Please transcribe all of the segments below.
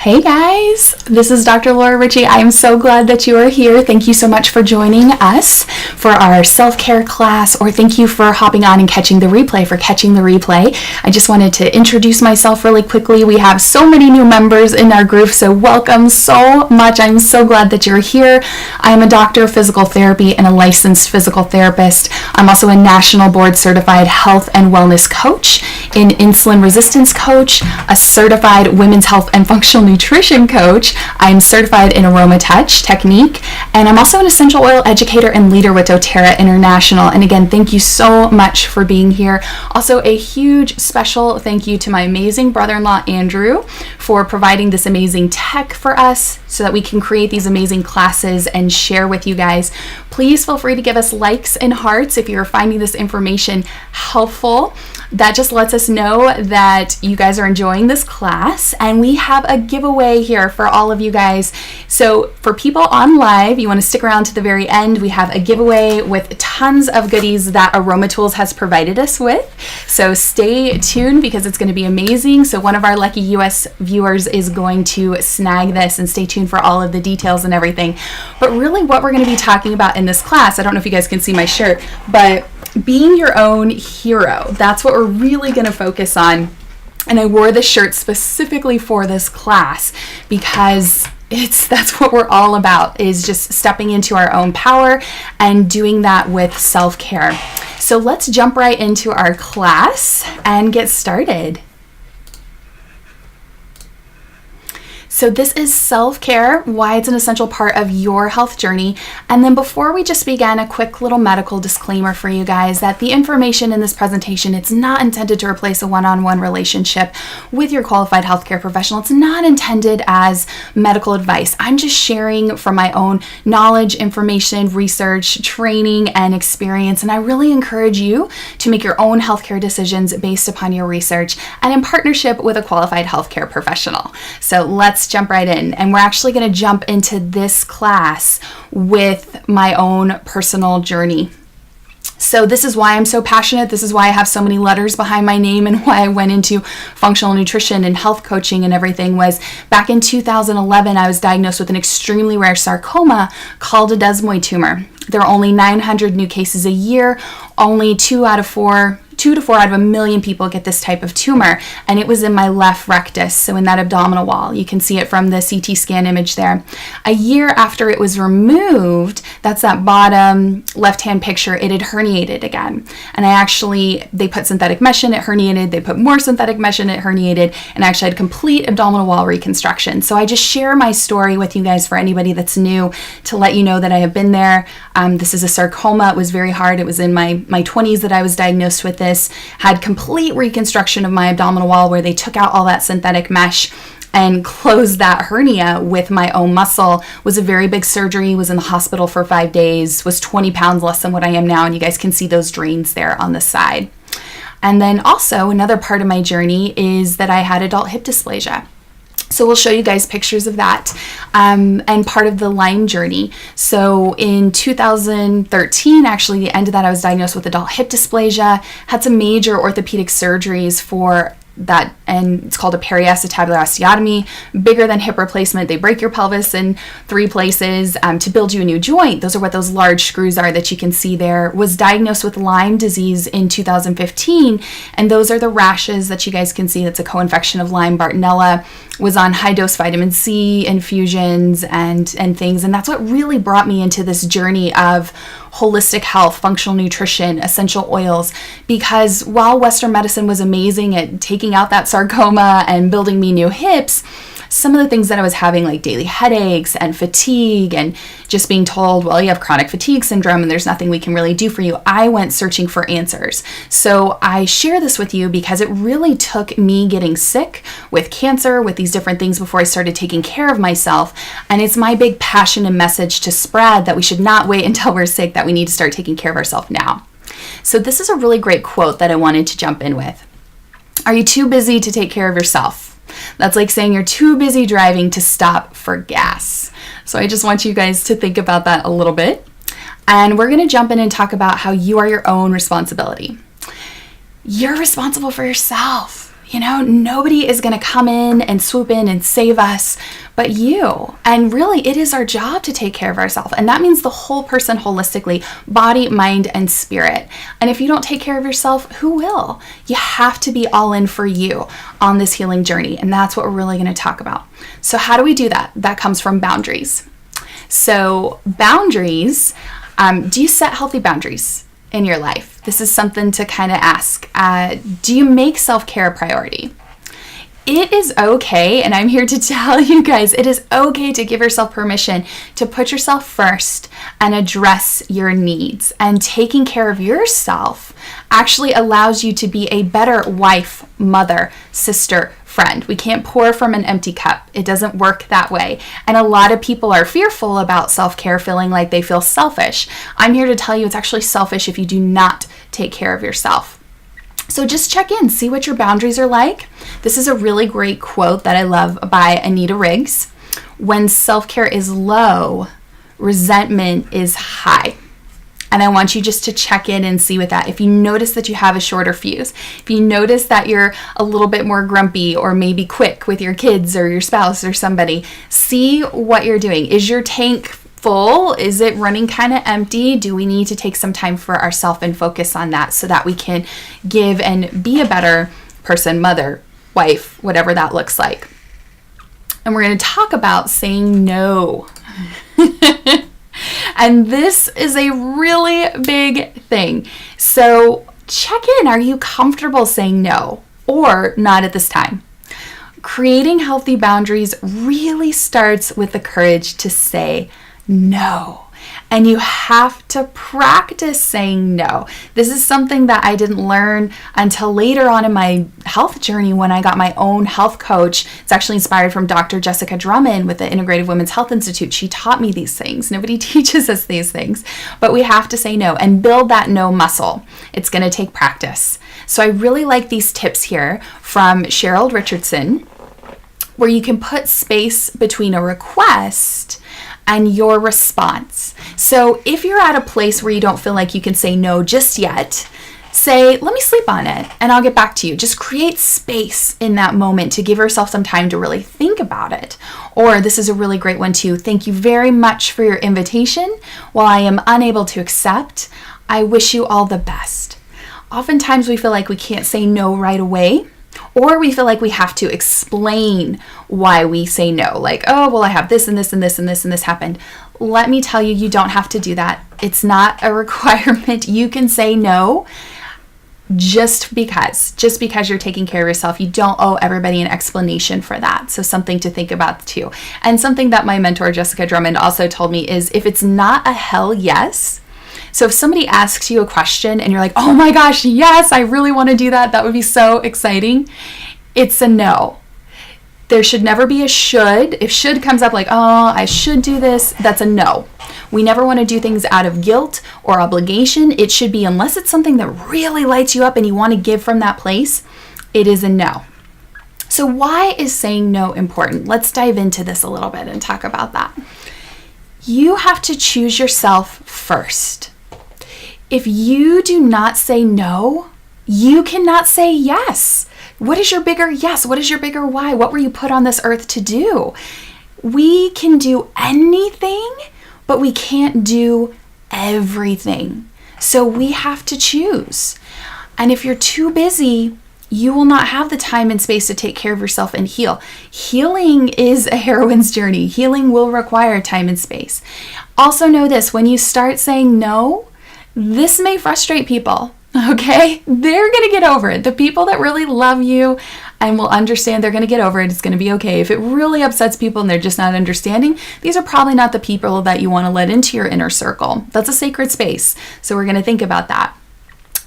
Hey guys, this is Dr. Laura Ricci. I am so glad that you are here. Thank you so much for joining us for our self-care class, or thank you for hopping on and catching the replay. I just wanted to introduce myself really quickly. We have so many new members in our group, so welcome so much. I'm so glad that you're here. I am a doctor of physical therapy and a licensed physical therapist. I'm also a national board certified health and wellness coach, an insulin resistance coach, a certified women's health and functional nutrition coach. I'm certified in aromatouch technique, and I'm also an essential oil educator and leader with doTERRA International. And again, thank you so much for being here. Also, a huge special thank you to my amazing brother-in-law Andrew for providing this amazing tech for us so that we can create these amazing classes and share with you guys. Please feel free to give us likes and hearts if you're finding this information helpful. That just lets us know that you guys are enjoying this class, and we have a giveaway here for all of you guys. So for people on live, you want to stick around to the very end. We have a giveaway with tons of goodies that AromaTools has provided us with. So stay tuned because it's going to be amazing. So one of our lucky US viewers is going to snag this, and stay tuned for all of the details and everything. But really what we're going to be talking about in this class, I don't know if you guys can see my shirt, but being your own hero. That's what we're really going to focus on. And I wore this shirt specifically for this class because that's what we're all about, is just stepping into our own power and doing that with self-care. So let's jump right into our class and get started. So this is self-care, why it's an essential part of your health journey. And then before we just begin, a quick little medical disclaimer for you guys that the information in this presentation, it's not intended to replace a one-on-one relationship with your qualified healthcare professional. It's not intended as medical advice. I'm just sharing from my own knowledge, information, research, training, and experience. And I really encourage you to make your own healthcare decisions based upon your research and in partnership with a qualified healthcare professional. So let's jump right in, and we're actually going to jump into this class with my own personal journey. So this is why I'm so passionate. This is why I have so many letters behind my name, and why I went into functional nutrition and health coaching and everything was back in 2011, I was diagnosed with an extremely rare sarcoma called a desmoid tumor. There are only 900 new cases a year. Only 2 to 4 out of a million people get this type of tumor, and it was in my left rectus, so in that abdominal wall. You can see it from the CT scan image there. A year after it was removed, that's that bottom left-hand picture, it had herniated again. And they put synthetic mesh in, it herniated, they put more synthetic mesh in, it herniated, and I actually had complete abdominal wall reconstruction. So I just share my story with you guys for anybody that's new, to let you know that I have been there. This is a sarcoma. It was very hard. It was in my 20s that I was diagnosed with this. Had complete reconstruction of my abdominal wall where they took out all that synthetic mesh and closed that hernia with my own muscle. Was a very big surgery, was in the hospital for 5 days, was 20 pounds less than what I am now, and you guys can see those drains there on the side. And then also another part of my journey is that I had adult hip dysplasia. So we'll show you guys pictures of that and part of the Lyme journey. So in 2013, actually the end of that, I was diagnosed with adult hip dysplasia, had some major orthopedic surgeries for that, and it's called a periacetabular osteotomy, bigger than hip replacement. They break your pelvis in 3 places to build you a new joint. Those are what those large screws are that you can see there. Was diagnosed with Lyme disease in 2015, and those are the rashes that you guys can see. That's a co-infection of Lyme Bartonella. Was on high-dose vitamin C infusions and things, and that's what really brought me into this journey of holistic health, functional nutrition, essential oils, because while Western medicine was amazing at taking out that sarcoma and building me new hips, some of the things that I was having, like daily headaches and fatigue and just being told, well, you have chronic fatigue syndrome and there's nothing we can really do for you, I went searching for answers. So I share this with you because it really took me getting sick with cancer, with these different things, before I started taking care of myself. And it's my big passion and message to spread that we should not wait until we're sick, that we need to start taking care of ourselves now. So this is a really great quote that I wanted to jump in with. Are you too busy to take care of yourself? That's like saying you're too busy driving to stop for gas. So I just want you guys to think about that a little bit. And we're going to jump in and talk about how you are your own responsibility. You're responsible for yourself. nobody is going to come in and swoop in and save us but you. And really, it is our job to take care of ourselves. And that means the whole person holistically, body, mind, and spirit. And if you don't take care of yourself, who will? You have to be all in for you on this healing journey. And that's what we're really going to talk about. So how do we do that? That comes from boundaries. So boundaries, do you set healthy boundaries in your life? This is something to kind of ask. Do you make self-care a priority? It is okay, and I'm here to tell you guys, it is okay to give yourself permission to put yourself first and address your needs. And taking care of yourself actually allows you to be a better wife, mother, sister, friend. We can't pour from an empty cup. It doesn't work that way. And a lot of people are fearful about self-care, feeling like they feel selfish. I'm here to tell you it's actually selfish if you do not take care of yourself. So just check in, see what your boundaries are like. This is a really great quote that I love by Anita Riggs. When self-care is low, resentment is high. And I want you just to check in and see with that. If you notice that you have a shorter fuse, if you notice that you're a little bit more grumpy or maybe quick with your kids or your spouse or somebody, see what you're doing. Is your tank full? Is it running kind of empty? Do we need to take some time for ourselves and focus on that so that we can give and be a better person, mother, wife, whatever that looks like? And we're going to talk about saying no. And this is a really big thing. So check in. Are you comfortable saying no or not at this time? Creating healthy boundaries really starts with the courage to say no. And you have to practice saying no. This is something that I didn't learn until later on in my health journey when I got my own health coach. It's actually inspired from Dr. Jessica Drummond with the Integrative Women's Health Institute. She taught me these things. Nobody teaches us these things, but we have to say no and build that no muscle. It's going to take practice. So I really like these tips here from Cheryl Richardson, where you can put space between a request and your response. So if you're at a place where you don't feel like you can say no just yet, say, let me sleep on it and I'll get back to you. Just create space in that moment to give yourself some time to really think about it. Or this is a really great one too. Thank you very much for your invitation. While I am unable to accept, I wish you all the best. Oftentimes we feel like we can't say no right away, or we feel like we have to explain why we say no. Like, oh, well, I have this and this and this and this and this happened. Let me tell you, you don't have to do that. It's not a requirement. You can say no just because you're taking care of yourself. You don't owe everybody an explanation for that. So something to think about too. And something that my mentor, Jessica Drummond, also told me is if it's not a hell yes, so if somebody asks you a question and you're like, oh my gosh, yes, I really want to do that. That would be so exciting. It's a no. There should never be a should. If should comes up like, oh, I should do this, that's a no. We never want to do things out of guilt or obligation. It should be, unless it's something that really lights you up and you want to give from that place, it is a no. So why is saying no important? Let's dive into this a little bit and talk about that. You have to choose yourself first. If you do not say no, you cannot say yes. What is your bigger yes? What is your bigger why? What were you put on this earth to do? We can do anything, but we can't do everything. So we have to choose. And if you're too busy, you will not have the time and space to take care of yourself and heal. Healing is a heroine's journey. Healing will require time and space. Also know this, when you start saying no, this may frustrate people, okay? They're going to get over it. The people that really love you and will understand, they're going to get over it. It's going to be okay. If it really upsets people and they're just not understanding, these are probably not the people that you want to let into your inner circle. That's a sacred space. So we're going to think about that.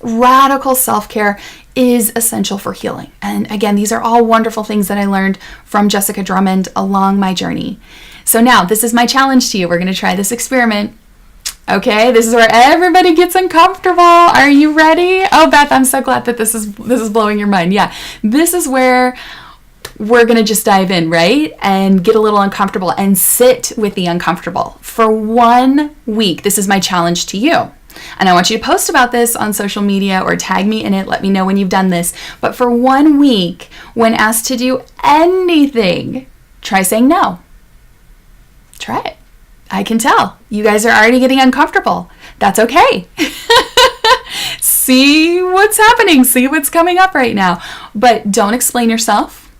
Radical self-care is essential for healing. And again, these are all wonderful things that I learned from Jessica Drummond along my journey. So now this is my challenge to you. We're going to try this experiment. Okay, this is where everybody gets uncomfortable. Are you ready? Oh, Beth, I'm so glad that this is blowing your mind. Yeah, this is where we're going to just dive in, right? And get a little uncomfortable and sit with the uncomfortable for 1 week. This is my challenge to you. And I want you to post about this on social media or tag me in it. Let me know when you've done this. But for 1 week, when asked to do anything, try saying no. Try it. I can tell. You guys are already getting uncomfortable. That's okay. See what's happening. See what's coming up right now. But don't explain yourself.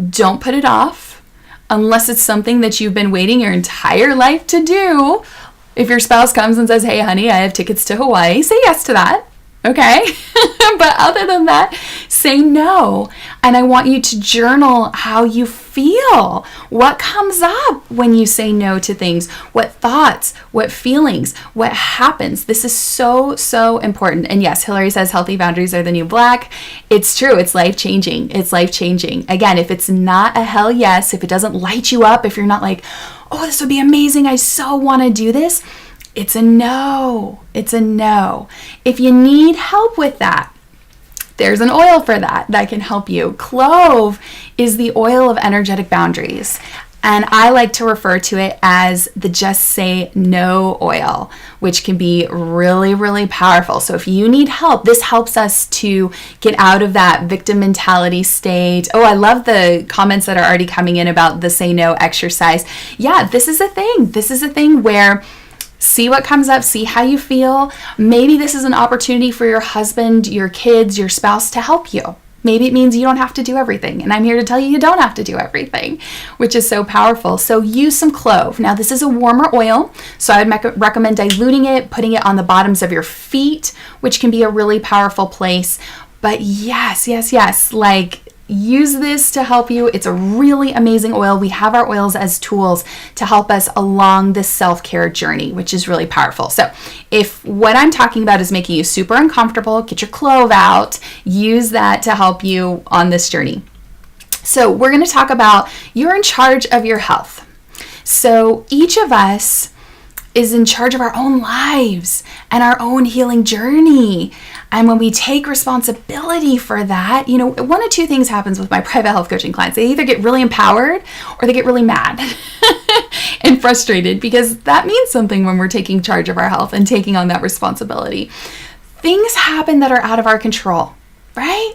Don't put it off unless it's something that you've been waiting your entire life to do. If your spouse comes and says, hey, honey, I have tickets to Hawaii, say yes to that. Okay? But other than that, say no. And I want you to journal how you feel. What comes up when you say no to things? What thoughts? What feelings? What happens? This is so, so important. And yes, Hillary says healthy boundaries are the new black. It's true. It's life-changing. It's life-changing. Again, if it's not a hell yes, if it doesn't light you up, if you're not like, oh, this would be amazing, I so want to do this, it's a no. It's a no. If you need help with that, there's an oil for that can help you. Clove is the oil of energetic boundaries. And I like to refer to it as the just say no oil, which can be really, really powerful. So if you need help, this helps us to get out of that victim mentality state. Oh, I love the comments that are already coming in about the say no exercise. Yeah, this is a thing. This is a thing where see what comes up, see how you feel. Maybe this is an opportunity for your husband, your kids, your spouse to help you. Maybe it means you don't have to do everything. And I'm here to tell you, you don't have to do everything, which is so powerful. So use some clove. Now, this is a warmer oil, so I would recommend diluting it, putting it on the bottoms of your feet, which can be a really powerful place. But yes, like use this to help you. It's a really amazing oil. We have our oils as tools to help us along this self-care journey, which is really powerful. So if what I'm talking about is making you super uncomfortable, get your clove out, use that to help you on this journey. So we're going to talk about you're in charge of your health. So each of us is in charge of our own lives and our own healing journey. And when we take responsibility for that, one of two things happens with my private health coaching clients. They either get really empowered or they get really mad and frustrated, because that means something when we're taking charge of our health and taking on that responsibility. Things happen that are out of our control, right?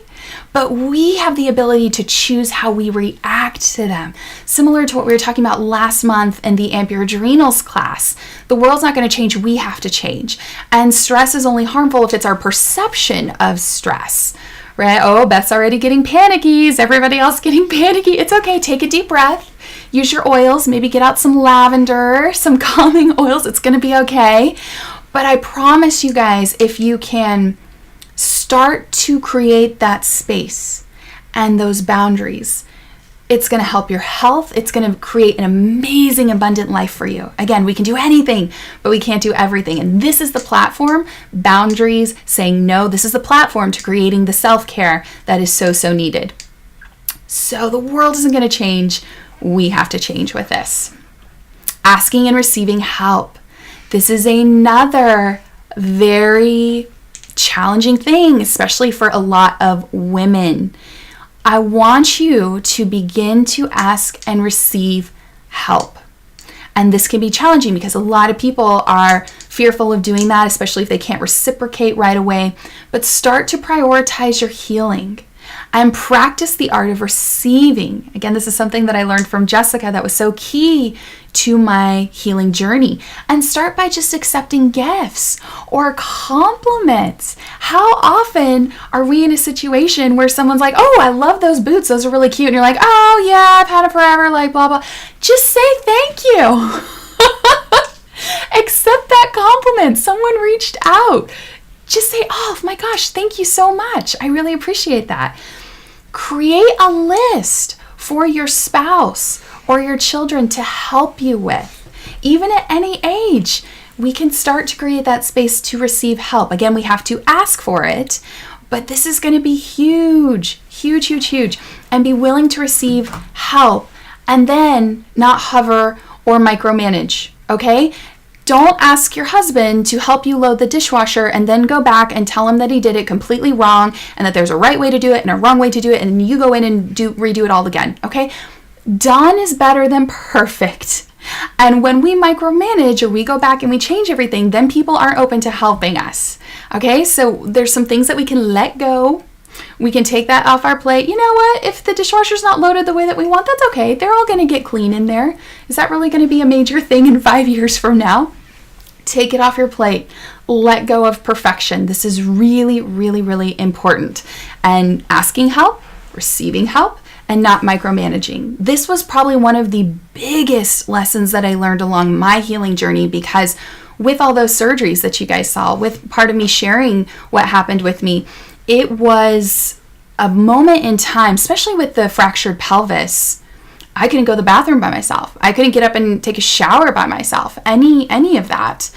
But we have the ability to choose how we react to them. Similar to what we were talking about last month in the Amp Your Adrenals class. The world's not going to change, we have to change. And stress is only harmful if it's our perception of stress, right? Oh, Beth's already getting panicky. Is everybody else getting panicky? It's okay, take a deep breath. Use your oils, maybe get out some lavender, some calming oils. It's going to be okay. But I promise you guys, if you can start to create that space and those boundaries, it's going to help your health. It's going to create an amazing, abundant life for you. Again, we can do anything, but we can't do everything. And this is the platform, boundaries, saying no. This is the platform to creating the self-care that is so, so needed. So the world isn't going to change. We have to change with this. Asking and receiving help. This is another very challenging thing, especially for a lot of women. I want you to begin to ask and receive help. And this can be challenging because a lot of people are fearful of doing that, especially if they can't reciprocate right away. But start to prioritize your healing and practice the art of receiving. Again, this is something that I learned from Jessica that was so key to my healing journey. And start by just accepting gifts or compliments. How often are we in a situation where someone's like, oh, I love those boots, those are really cute. And you're like, oh yeah, I've had it forever, like blah, blah. Just say thank you. Accept that compliment. Someone reached out. Just say, oh my gosh, thank you so much. I really appreciate that. Create a list for your spouse or your children to help you with. Even at any age, we can start to create that space to receive help. Again, we have to ask for it, but this is going to be huge, huge, huge, huge. And be willing to receive help and then not hover or micromanage, okay? Don't ask your husband to help you load the dishwasher and then go back and tell him that he did it completely wrong and that there's a right way to do it and a wrong way to do it, and you go in and redo it all again, okay? Done is better than perfect, And when we micromanage or we go back and we change everything, then people aren't open to helping us. Okay, so there's some things that we can let go. We can take that off our plate. You know what? If the dishwasher's not loaded the way that we want, that's okay. They're all going to get clean in there. Is that really going to be a major thing in 5 years from now? Take it off your plate. Let go of perfection. This is really, really, really important. And asking help, receiving help, and not micromanaging. This was probably one of the biggest lessons that I learned along my healing journey, because with all those surgeries that you guys saw, with part of me sharing what happened with me, it was a moment in time, especially with the fractured pelvis. I couldn't go to the bathroom by myself. I couldn't get up and take a shower by myself, any of that.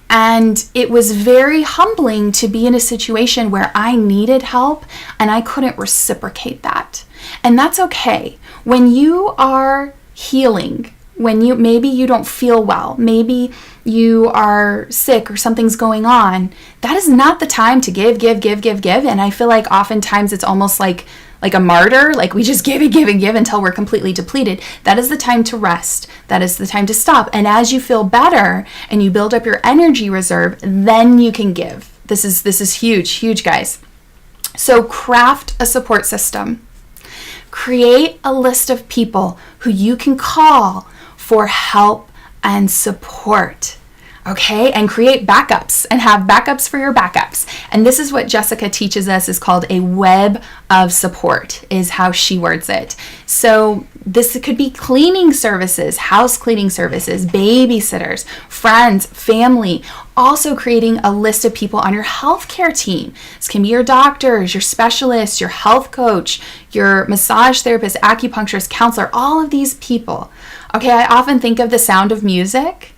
And it was very humbling to be in a situation where I needed help and I couldn't reciprocate that. And that's okay. When you are healing, when maybe you don't feel well, maybe you are sick or something's going on, that is not the time to give. And I feel like oftentimes it's almost like a martyr, like we just give until we're completely depleted. That is the time to rest. That is the time to stop. And as you feel better and you build up your energy reserve, then you can give. This is huge, guys. So craft a support system. Create a list of people who you can call for help and support. Okay, and create backups and have backups for your backups. And this is what Jessica teaches us is called a web of support, is how she words it. So this could be cleaning services, house cleaning services, babysitters, friends, family. Also creating a list of people on your healthcare team. This can be your doctors, your specialists, your health coach, your massage therapist, acupuncturist, counselor, all of these people. Okay, I often think of The Sound of Music.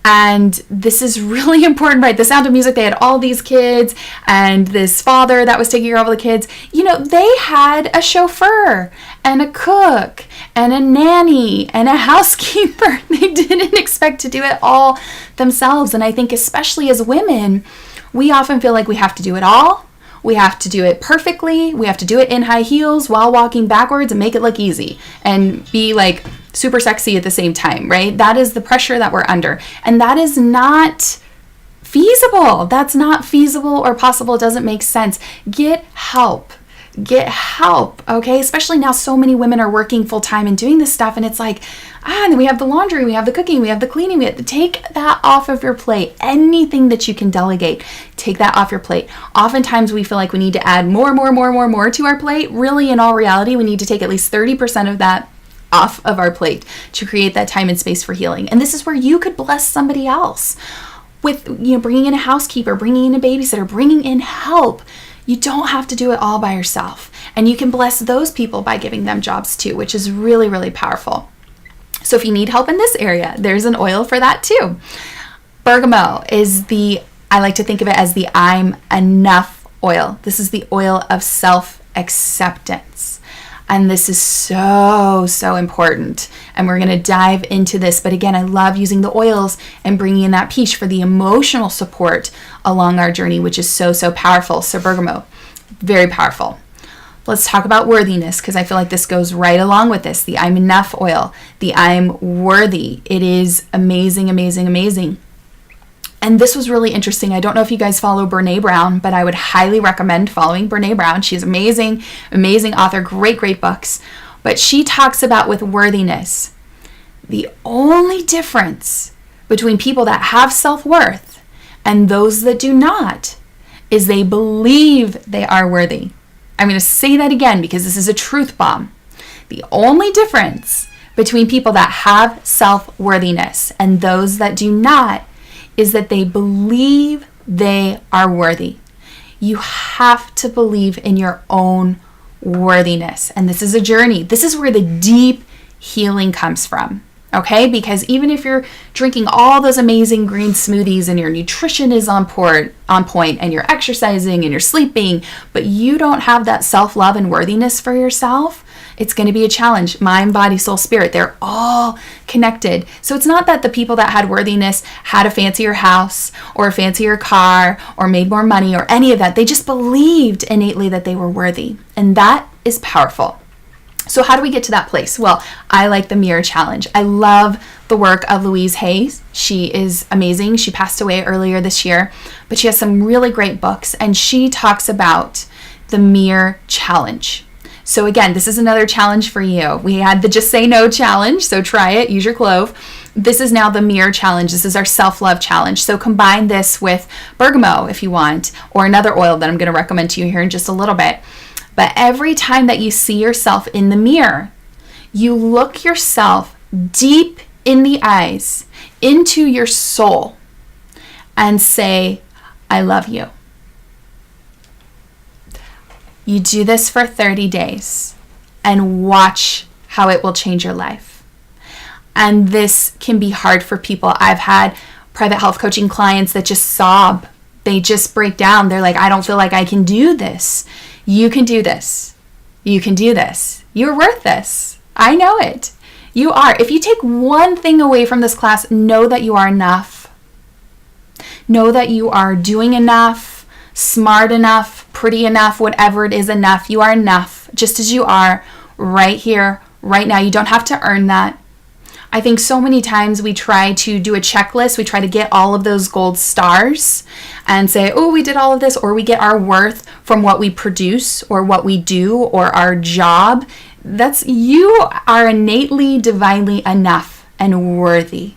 And this is really important, right? The Sound of Music, they had all these kids and this father that was taking care of all the kids. You know, they had a chauffeur and a cook and a nanny and a housekeeper. They didn't expect to do it all themselves. And I think especially as women, we often feel like we have to do it all. We have to do it perfectly. We have to do it in high heels while walking backwards and make it look easy and be like super sexy at the same time, right? That is the pressure that we're under. And that is not feasible. That's not feasible or possible. It doesn't make sense. Get help. Get help, okay? Especially now so many women are working full time and doing this stuff, and it's like, and then we have the laundry, we have the cooking, we have the cleaning. We have to take that off of your plate. Anything that you can delegate, take that off your plate. Oftentimes we feel like we need to add more to our plate. Really, in all reality, we need to take at least 30% of that off of our plate to create that time and space for healing. And this is where you could bless somebody else with, bringing in a housekeeper, bringing in a babysitter, bringing in help. You don't have to do it all by yourself. And you can bless those people by giving them jobs too, which is really, really powerful. So if you need help in this area, there's an oil for that too. Bergamot is I like to think of it as the I'm enough oil. This is the oil of self-acceptance. And this is so, so important. And we're going to dive into this. But again, I love using the oils and bringing in that piece for the emotional support along our journey, which is so, so powerful. So bergamot, very powerful. Let's talk about worthiness, because I feel like this goes right along with this. The I'm enough oil, the I'm worthy. It is amazing, amazing, amazing. And this was really interesting. I don't know if you guys follow Brené Brown, but I would highly recommend following Brené Brown. She's amazing, amazing author, great books. But she talks about with worthiness, the only difference between people that have self-worth and those that do not is they believe they are worthy. I'm going to say that again because this is a truth bomb. The only difference between people that have self-worthiness and those that do not is that they believe they are worthy. You have to believe in your own worthiness. And this is a journey. This is where the deep healing comes from. Okay? Because even if you're drinking all those amazing green smoothies and your nutrition is on point and you're exercising and you're sleeping, but you don't have that self-love and worthiness for yourself, it's going to be a challenge. Mind, body, soul, spirit, they're all connected. So it's not that the people that had worthiness had a fancier house or a fancier car or made more money or any of that. They just believed innately that they were worthy. And that is powerful. So how do we get to that place? Well, I like the mirror challenge. I love the work of Louise Hay. She is amazing. She passed away earlier this year, but she has some really great books, and she talks about the mirror challenge. So again, this is another challenge for you. We had the Just Say No challenge, so try it, use your clove. This is now the mirror challenge. This is our self-love challenge. So combine this with bergamot if you want, or another oil that I'm going to recommend to you here in just a little bit. But every time that you see yourself in the mirror, you look yourself deep in the eyes, into your soul, and say, I love you. You do this for 30 days and watch how it will change your life. And this can be hard for people. I've had private health coaching clients that just sob. They just break down. They're like, I don't feel like I can do this. You can do this. You can do this. You're worth this. I know it. You are. If you take one thing away from this class, know that you are enough. Know that you are doing enough, smart enough, pretty enough, whatever it is enough. You are enough just as you are right here, right now. You don't have to earn that. I think so many times we try to do a checklist. We try to get all of those gold stars and say, oh, we did all of this, or we get our worth from what we produce or what we do or our job. You are innately, divinely enough and worthy.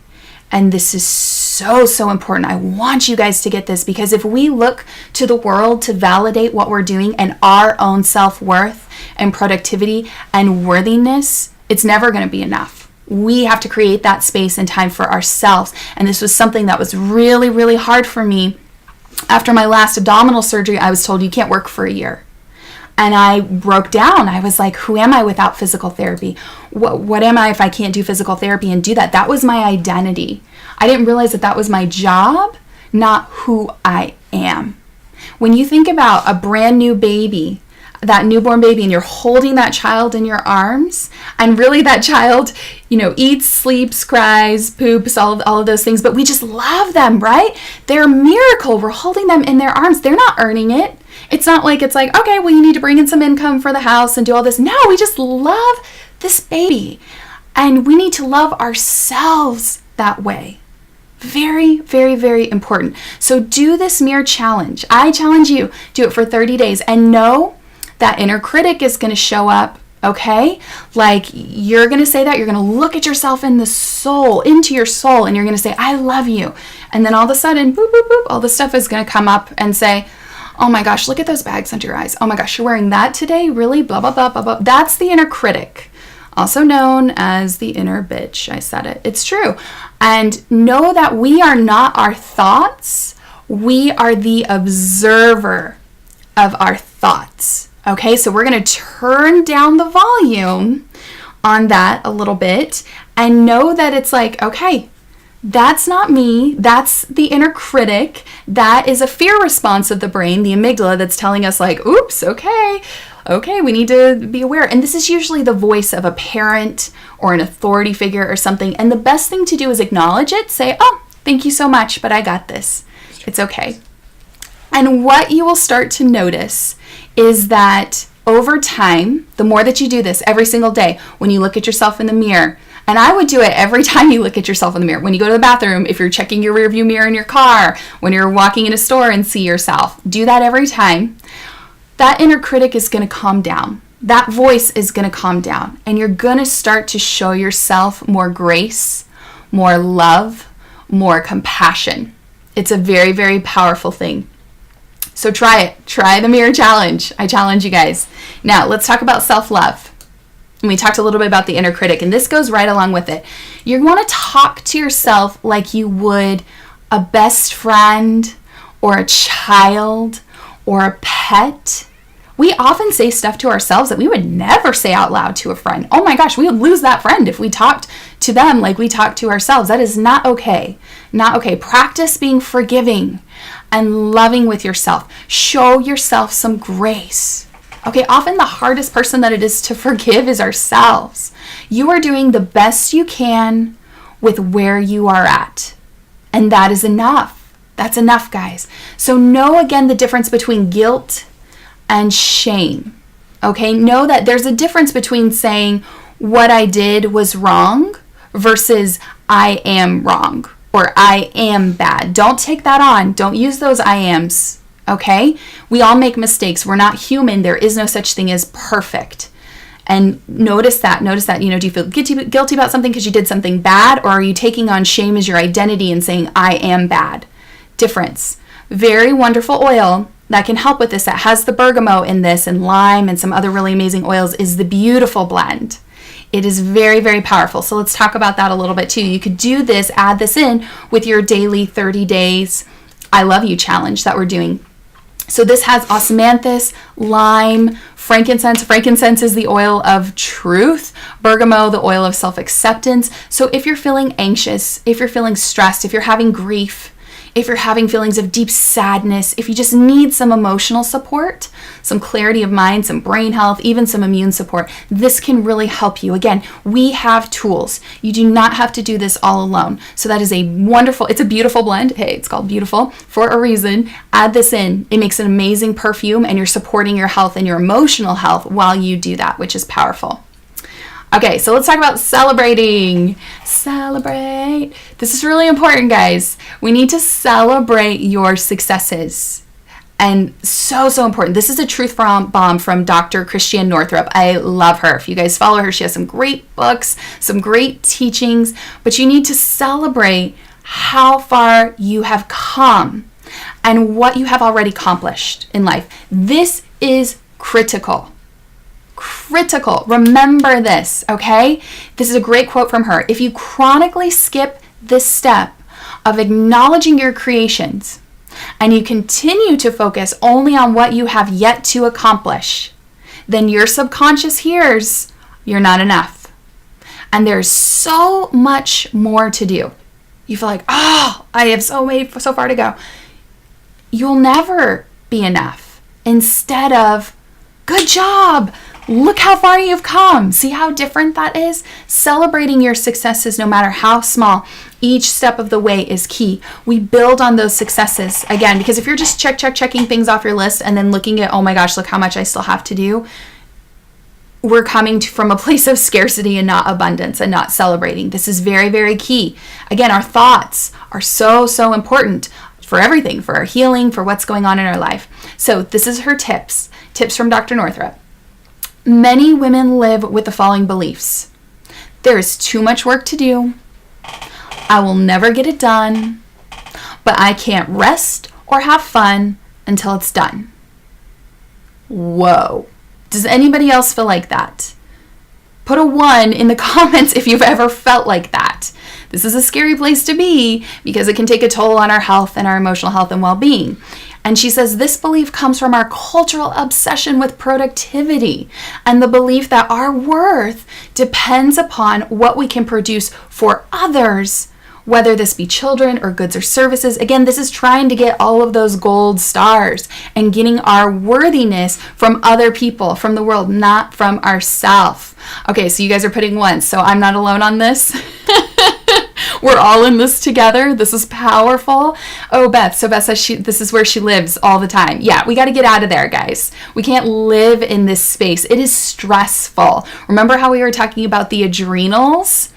And this is so, so important. I want you guys to get this, because if we look to the world to validate what we're doing and our own self-worth and productivity and worthiness, it's never going to be enough. We have to create that space and time for ourselves. And this was something that was really, really hard for me. After my last abdominal surgery, I was told you can't work for a year. And I broke down. I was like, who am I without physical therapy? What am I if I can't do physical therapy and do that? That was my identity. I didn't realize that was my job, not who I am. When you think about a brand new baby, that newborn baby, and you're holding that child in your arms, and really that child, eats, sleeps, cries, poops, all of those things, but we just love them, right? They're a miracle. We're holding them in their arms. They're not earning it. It's not like okay, well, you need to bring in some income for the house and do all this. No, we just love this baby, and we need to love ourselves that way. Very, very, very important. So do this mirror challenge. I challenge you, do it for 30 days, and know that inner critic is going to show up, okay? Like, you're going to say that, you're going to look at yourself in the soul, into your soul, and you're going to say, I love you. And then all of a sudden, boop, boop, boop, all the stuff is going to come up and say, oh my gosh, look at those bags under your eyes. Oh my gosh, you're wearing that today? Really? Blah, blah, blah, blah, blah. That's the inner critic, also known as the inner bitch. I said it. It's true. And know that we are not our thoughts. We are the observer of our thoughts. Okay, so we're going to turn down the volume on that a little bit and know that it's like, okay, that's not me. That's the inner critic. That is a fear response of the brain, the amygdala, that's telling us like, oops, okay, we need to be aware. And this is usually the voice of a parent or an authority figure or something. And the best thing to do is acknowledge it, say, oh, thank you so much, but I got this. It's okay. And what you will start to notice is that over time, the more that you do this every single day, when you look at yourself in the mirror, and I would do it every time you look at yourself in the mirror, when you go to the bathroom, if you're checking your rearview mirror in your car, when you're walking in a store and see yourself, do that every time. That inner critic is going to calm down. That voice is going to calm down, and you're going to start to show yourself more grace, more love, more compassion. It's a very, very powerful thing. So try it. Try the mirror challenge. I challenge you guys. Now, let's talk about self-love. And we talked a little bit about the inner critic, and this goes right along with it. You're going to talk to yourself like you would a best friend or a child or a pet. We often say stuff to ourselves that we would never say out loud to a friend. Oh my gosh, we would lose that friend if we talked to them like we talk to ourselves. That is not okay. Not okay. Practice being forgiving and loving with yourself. Show yourself some grace. Okay, often the hardest person that it is to forgive is ourselves. You are doing the best you can with where you are at. And that is enough. That's enough, guys. So know again the difference between guilt and shame. Okay, know that there's a difference between saying what I did was wrong versus I am wrong or I am bad. Don't take that on. Don't use those I ams. Okay? We all make mistakes. We're not human. There is no such thing as perfect. And notice that, do you feel guilty about something because you did something bad, or are you taking on shame as your identity and saying, I am bad? Difference. Very wonderful oil that can help with this, that has the bergamot in this and lime and some other really amazing oils, is the Beautiful blend. It is very, very powerful. So let's talk about that a little bit too. You could do this, add this in with your daily 30 days I Love You challenge that we're doing. So this has osmanthus, lime, frankincense. Frankincense is the oil of truth. Bergamot, the oil of self-acceptance. So if you're feeling anxious, if you're feeling stressed, if you're having grief, if you're having feelings of deep sadness, if you just need some emotional support, some clarity of mind, some brain health, even some immune support, this can really help you. Again, we have tools. You do not have to do this all alone. So that is it's a beautiful blend. Hey, it's called Beautiful for a reason. Add this in. It makes an amazing perfume, and you're supporting your health and your emotional health while you do that, which is powerful. Okay, so let's talk about celebrating. Celebrate. This is really important, guys. We need to celebrate your successes. And so important. This is a truth bomb from Dr. Christiane Northrup. I love her. If you guys follow her, she has some great books, some great teachings, but you need to celebrate how far you have come and what you have already accomplished in life. This is critical. Critical. Remember this, okay? This is a great quote from her. If you chronically skip this step of acknowledging your creations and you continue to focus only on what you have yet to accomplish, then your subconscious hears you're not enough. And there's so much more to do. You feel like, I have so far to go. You'll never be enough. Instead of, good job. Look how far you've come. See how different that is? Celebrating your successes, no matter how small, each step of the way is key. We build on those successes. Again, because if you're just checking things off your list and then looking at, oh my gosh, look how much I still have to do, we're coming from a place of scarcity and not abundance and not celebrating. This is very, very key. Again, our thoughts are so important for everything, for our healing, for what's going on in our life. So this is her tips from Dr. Northrup. Many women live with the following beliefs. There is too much work to do. I will never get it done, but I can't rest or have fun until it's done. Whoa. Does anybody else feel like that? Put a 1 in the comments if you've ever felt like that. This is a scary place to be because it can take a toll on our health and our emotional health and well-being. And she says this belief comes from our cultural obsession with productivity and the belief that our worth depends upon what we can produce for others, whether this be children or goods or services. Again, this is trying to get all of those gold stars and getting our worthiness from other people, from the world, not from ourselves. Okay, so you guys are putting 1, so I'm not alone on this. We're all in this together. This is powerful. Oh, Beth. So Beth says this is where she lives all the time. Yeah, we got to get out of there, guys. We can't live in this space. It is stressful. Remember how we were talking about the adrenals?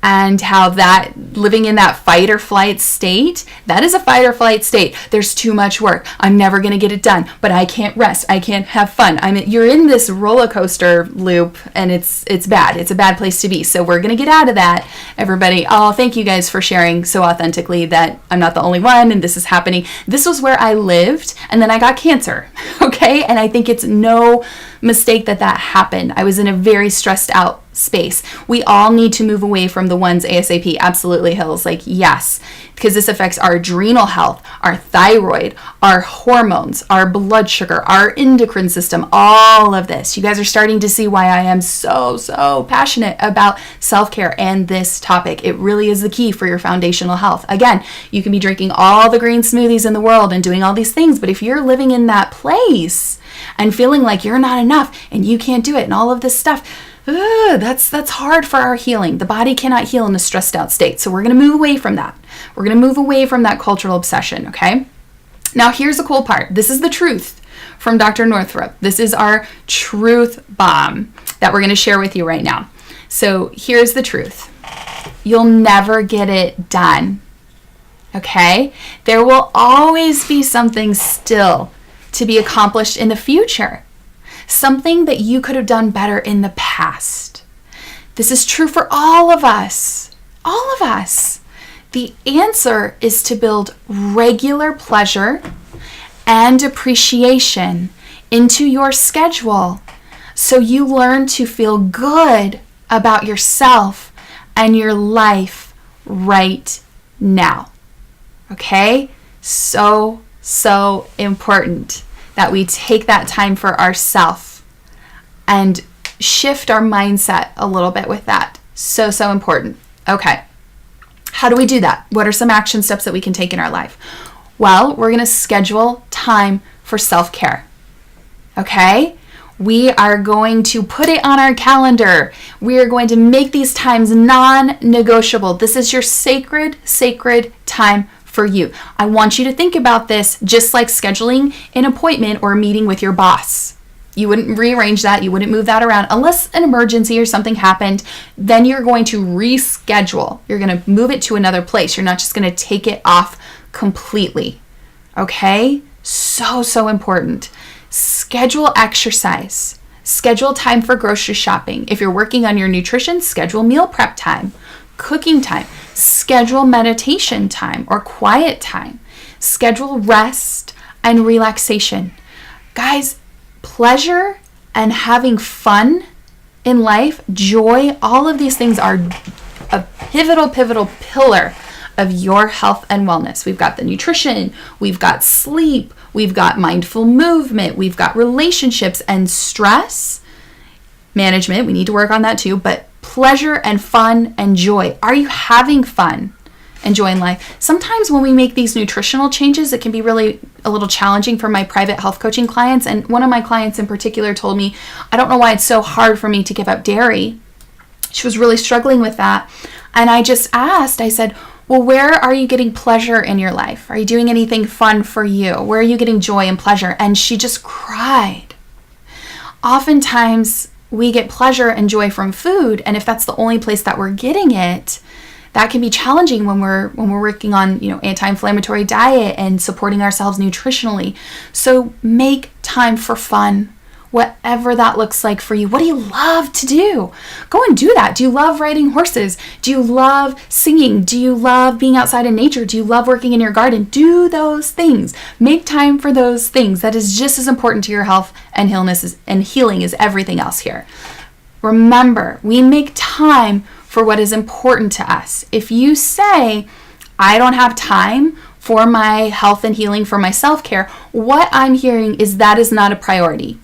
And how that living in that fight or flight state, that is a fight or flight state. There's too much work. I'm never going to get it done, but I can't rest. I can't have fun. You're in this roller coaster loop and it's bad. It's a bad place to be. So we're going to get out of that, everybody. Oh, thank you guys for sharing so authentically that I'm not the only one and this is happening. This was where I lived and then I got cancer. Okay. And I think it's no mistake that happened. I was in a very stressed out space. We all need to move away from the ones ASAP. Absolutely, Hills. Like, yes, because this affects our adrenal health, our thyroid, our hormones, our blood sugar, our endocrine system, all of this. You guys are starting to see why I am so passionate about self-care and this topic. It really is the key for your foundational health. Again, you can be drinking all the green smoothies in the world and doing all these things, but if you're living in that place and feeling like you're not enough and you can't do it and all of this stuff, that's hard for our healing. The body cannot heal in a stressed out state. So we're going to move away from that. We're going to move away from that cultural obsession, okay? Now here's the cool part. This is the truth from Dr. Northrup. This is our truth bomb that we're going to share with you right now. So here's the truth. You'll never get it done. Okay? There will always be something still to be accomplished in the future. Something that you could have done better in the past. This is true for all of us. All of us. The answer is to build regular pleasure and appreciation into your schedule so you learn to feel good about yourself and your life right now. Okay? So important that we take that time for ourselves and shift our mindset a little bit with that. So important. Okay. How do we do that? What are some action steps that we can take in our life? Well, we're going to schedule time for self-care. Okay? We are going to put it on our calendar. We are going to make these times non-negotiable. This is your sacred time for you. I want you to think about this just like scheduling an appointment or a meeting with your boss. You wouldn't rearrange that. You wouldn't move that around unless an emergency or something happened. Then you're going to reschedule. You're going to move it to another place. You're not just going to take it off completely. Okay? So important. Schedule exercise. Schedule time for grocery shopping. If you're working on your nutrition, schedule meal prep time, cooking time. Schedule meditation time or quiet time. Schedule rest and relaxation. Guys, pleasure and having fun in life, joy, all of these things are a pivotal pillar of your health and wellness. We've got the nutrition, we've got sleep, we've got mindful movement, we've got relationships and stress management. We need to work on that too, but pleasure and fun and joy. Are you having fun? Enjoying life. Sometimes when we make these nutritional changes, it can be really a little challenging for my private health coaching clients. And one of my clients in particular told me, I don't know why it's so hard for me to give up dairy. She was really struggling with that. And I just asked, I said, well, where are you getting pleasure in your life? Are you doing anything fun for you? Where are you getting joy and pleasure? And she just cried. Oftentimes we get pleasure and joy from food. And if that's the only place that we're getting it, that can be challenging when we're working on, anti-inflammatory diet and supporting ourselves nutritionally. So make time for fun, whatever that looks like for you. What do you love to do? Go and do that. Do you love riding horses? Do you love singing? Do you love being outside in nature? Do you love working in your garden? Do those things. Make time for those things. That is just as important to your health and healing as everything else here. Remember, we make time for what is important to us. If you say, I don't have time for my health and healing, for my self-care, what I'm hearing is that is not a priority.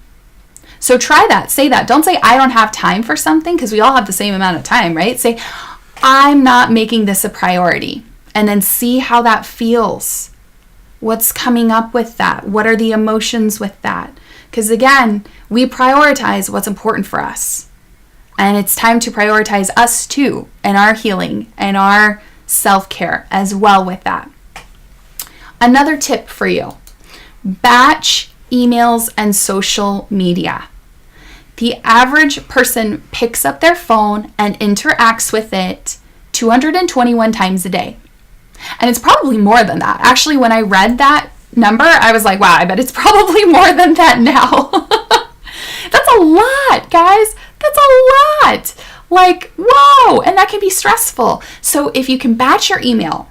So try that. Say that. Don't say, I don't have time for something, because we all have the same amount of time, right? Say, I'm not making this a priority. And then see how that feels. What's coming up with that? What are the emotions with that? Because again, we prioritize what's important for us. And it's time to prioritize us too, and our healing and our self-care as well with that. Another tip for you, batch emails and social media. The average person picks up their phone and interacts with it 221 times a day. And it's probably more than that. Actually, when I read that number, I was like, wow, I bet it's probably more than that now. That's a lot, guys. That's a lot. Like, whoa, and that can be stressful. So if you can batch your email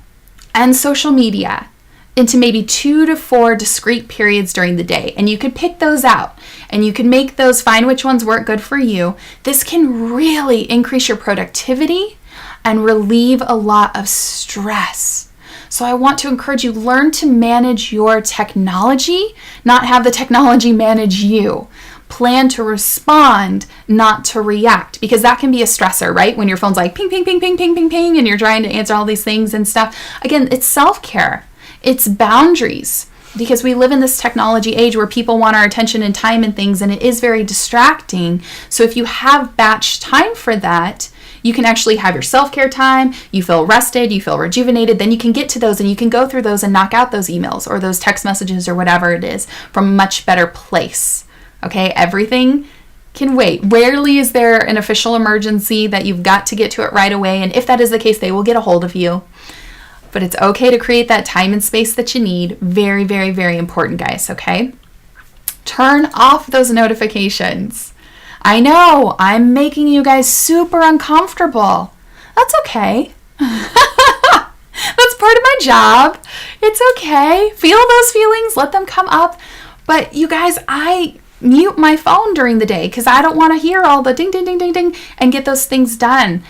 and social media into maybe 2 to 4 discrete periods during the day, and you could pick those out, and you can make those, find which ones work good for you, this can really increase your productivity and relieve a lot of stress. So I want to encourage you, learn to manage your technology, not have the technology manage you. Plan to respond, not to react, because that can be a stressor, right? When your phone's like ping, ping, ping, ping, ping, ping, ping, and you're trying to answer all these things and stuff. Again, it's self-care. It's boundaries, because we live in this technology age where people want our attention and time and things, and it is very distracting. So if you have batch time for that, You can actually have your self-care time, you feel rested, you feel rejuvenated, then you can get to those and you can go through those and knock out those emails or those text messages or whatever it is from a much better place. Okay, everything can wait. Rarely is there an official emergency that you've got to get to it right away, and if that is the case, they will get a hold of you. But it's okay to create that time and space that you need. Very, very, very important, guys, okay? Turn off those notifications. I know, I'm making you guys super uncomfortable. That's okay. That's part of my job. It's okay. Feel those feelings, let them come up. But you guys, I mute my phone during the day because I don't want to hear all the ding, ding, ding, ding, ding and get those things done.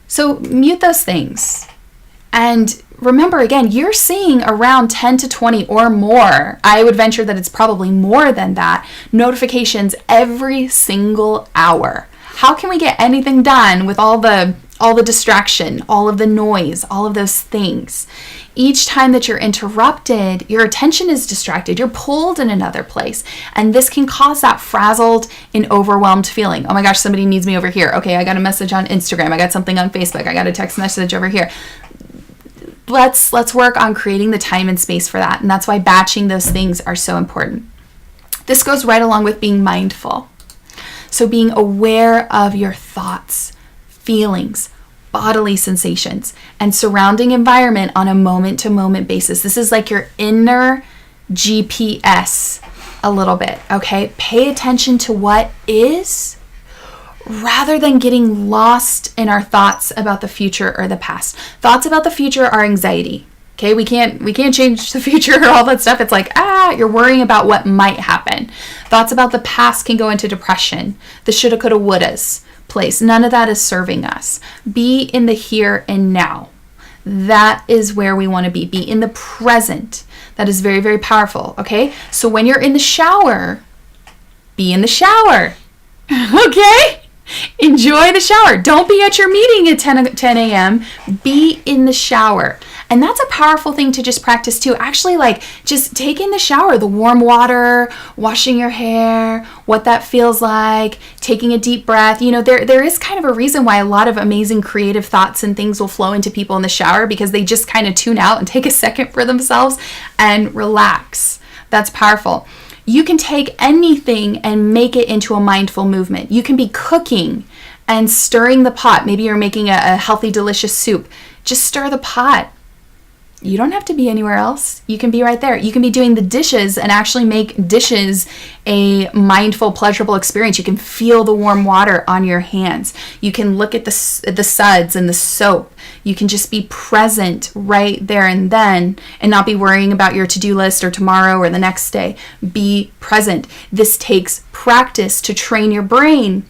So mute those things. And remember, again, you're seeing around 10 to 20 or more. I would venture that it's probably more than that. Notifications every single hour. How can we get anything done with all the distraction, all of the noise, all of those things? Each time that you're interrupted, your attention is distracted. You're pulled in another place. And this can cause that frazzled and overwhelmed feeling. Oh my gosh, somebody needs me over here. Okay, I got a message on Instagram. I got something on Facebook. I got a text message over here. Let's work on creating the time and space for that. And that's why batching those things are so important. This goes right along with being mindful. So being aware of your thoughts, feelings, bodily sensations, and surrounding environment on a moment-to-moment basis. This is like your inner GPS a little bit, okay? Pay attention to what is rather than getting lost in our thoughts about the future or the past. Thoughts about the future are anxiety, okay? We can't change the future or all that stuff. It's like, you're worrying about what might happen. Thoughts about the past can go into depression, the shoulda, coulda, wouldas place. None of that is serving us. Be in the here and now. That is where we want to be. Be in the present. That is very, very powerful, okay? So when you're in the shower, be in the shower, okay? Enjoy the shower. Don't be at your meeting at 10 a.m. Be in the shower. And that's a powerful thing to just practice too. Actually, like just taking the shower, the warm water, washing your hair, what that feels like, taking a deep breath. You know, there is kind of a reason why a lot of amazing creative thoughts and things will flow into people in the shower, because they just kind of tune out and take a second for themselves and relax. That's powerful. You can take anything and make it into a mindful movement. You can be cooking and stirring the pot. Maybe you're making a healthy, delicious soup. Just stir the pot. You don't have to be anywhere else. You can be right there. You can be doing the dishes and actually make dishes a mindful, pleasurable experience. You can feel the warm water on your hands. You can look at the suds and the soap. You can just be present right there and then and not be worrying about your to-do list or tomorrow or the next day. Be present. This takes practice to train your brain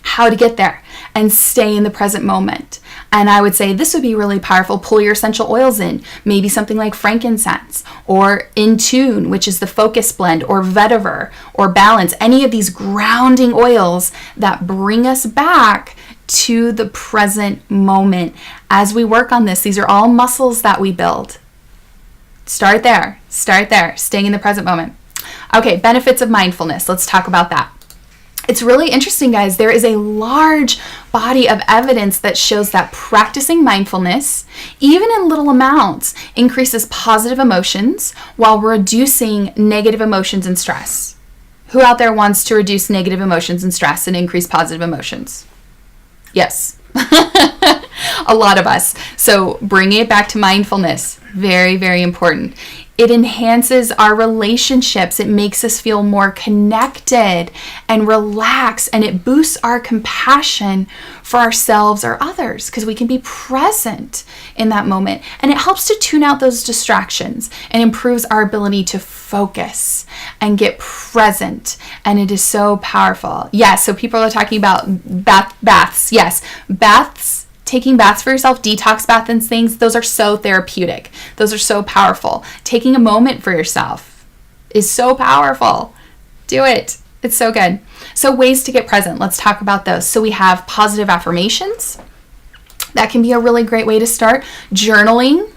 how to get there and stay in the present moment. And I would say this would be really powerful. Pull your essential oils in, maybe something like frankincense or In Tune, which is the focus blend, or vetiver or balance, any of these grounding oils that bring us back to the present moment as we work on this. These are all muscles that we build. Start there, staying in the present moment. Okay, benefits of mindfulness. Let's talk about that. It's really interesting, guys. There is a large body of evidence that shows that practicing mindfulness, even in little amounts, increases positive emotions while reducing negative emotions and stress. Who out there wants to reduce negative emotions and stress and increase positive emotions? Yes. A lot of us. So bringing it back to mindfulness, very, very important. It enhances our relationships. It makes us feel more connected and relaxed, and it boosts our compassion for ourselves or others because we can be present in that moment. And it helps to tune out those distractions and improves our ability to focus and get present. And it is so powerful. Yes, so people are talking about baths. Yes, baths. Taking baths for yourself, detox baths and things, those are so therapeutic. Those are so powerful. Taking a moment for yourself is so powerful. Do it. It's so good. So ways to get present. Let's talk about those. So we have positive affirmations. That can be a really great way to start. Journaling.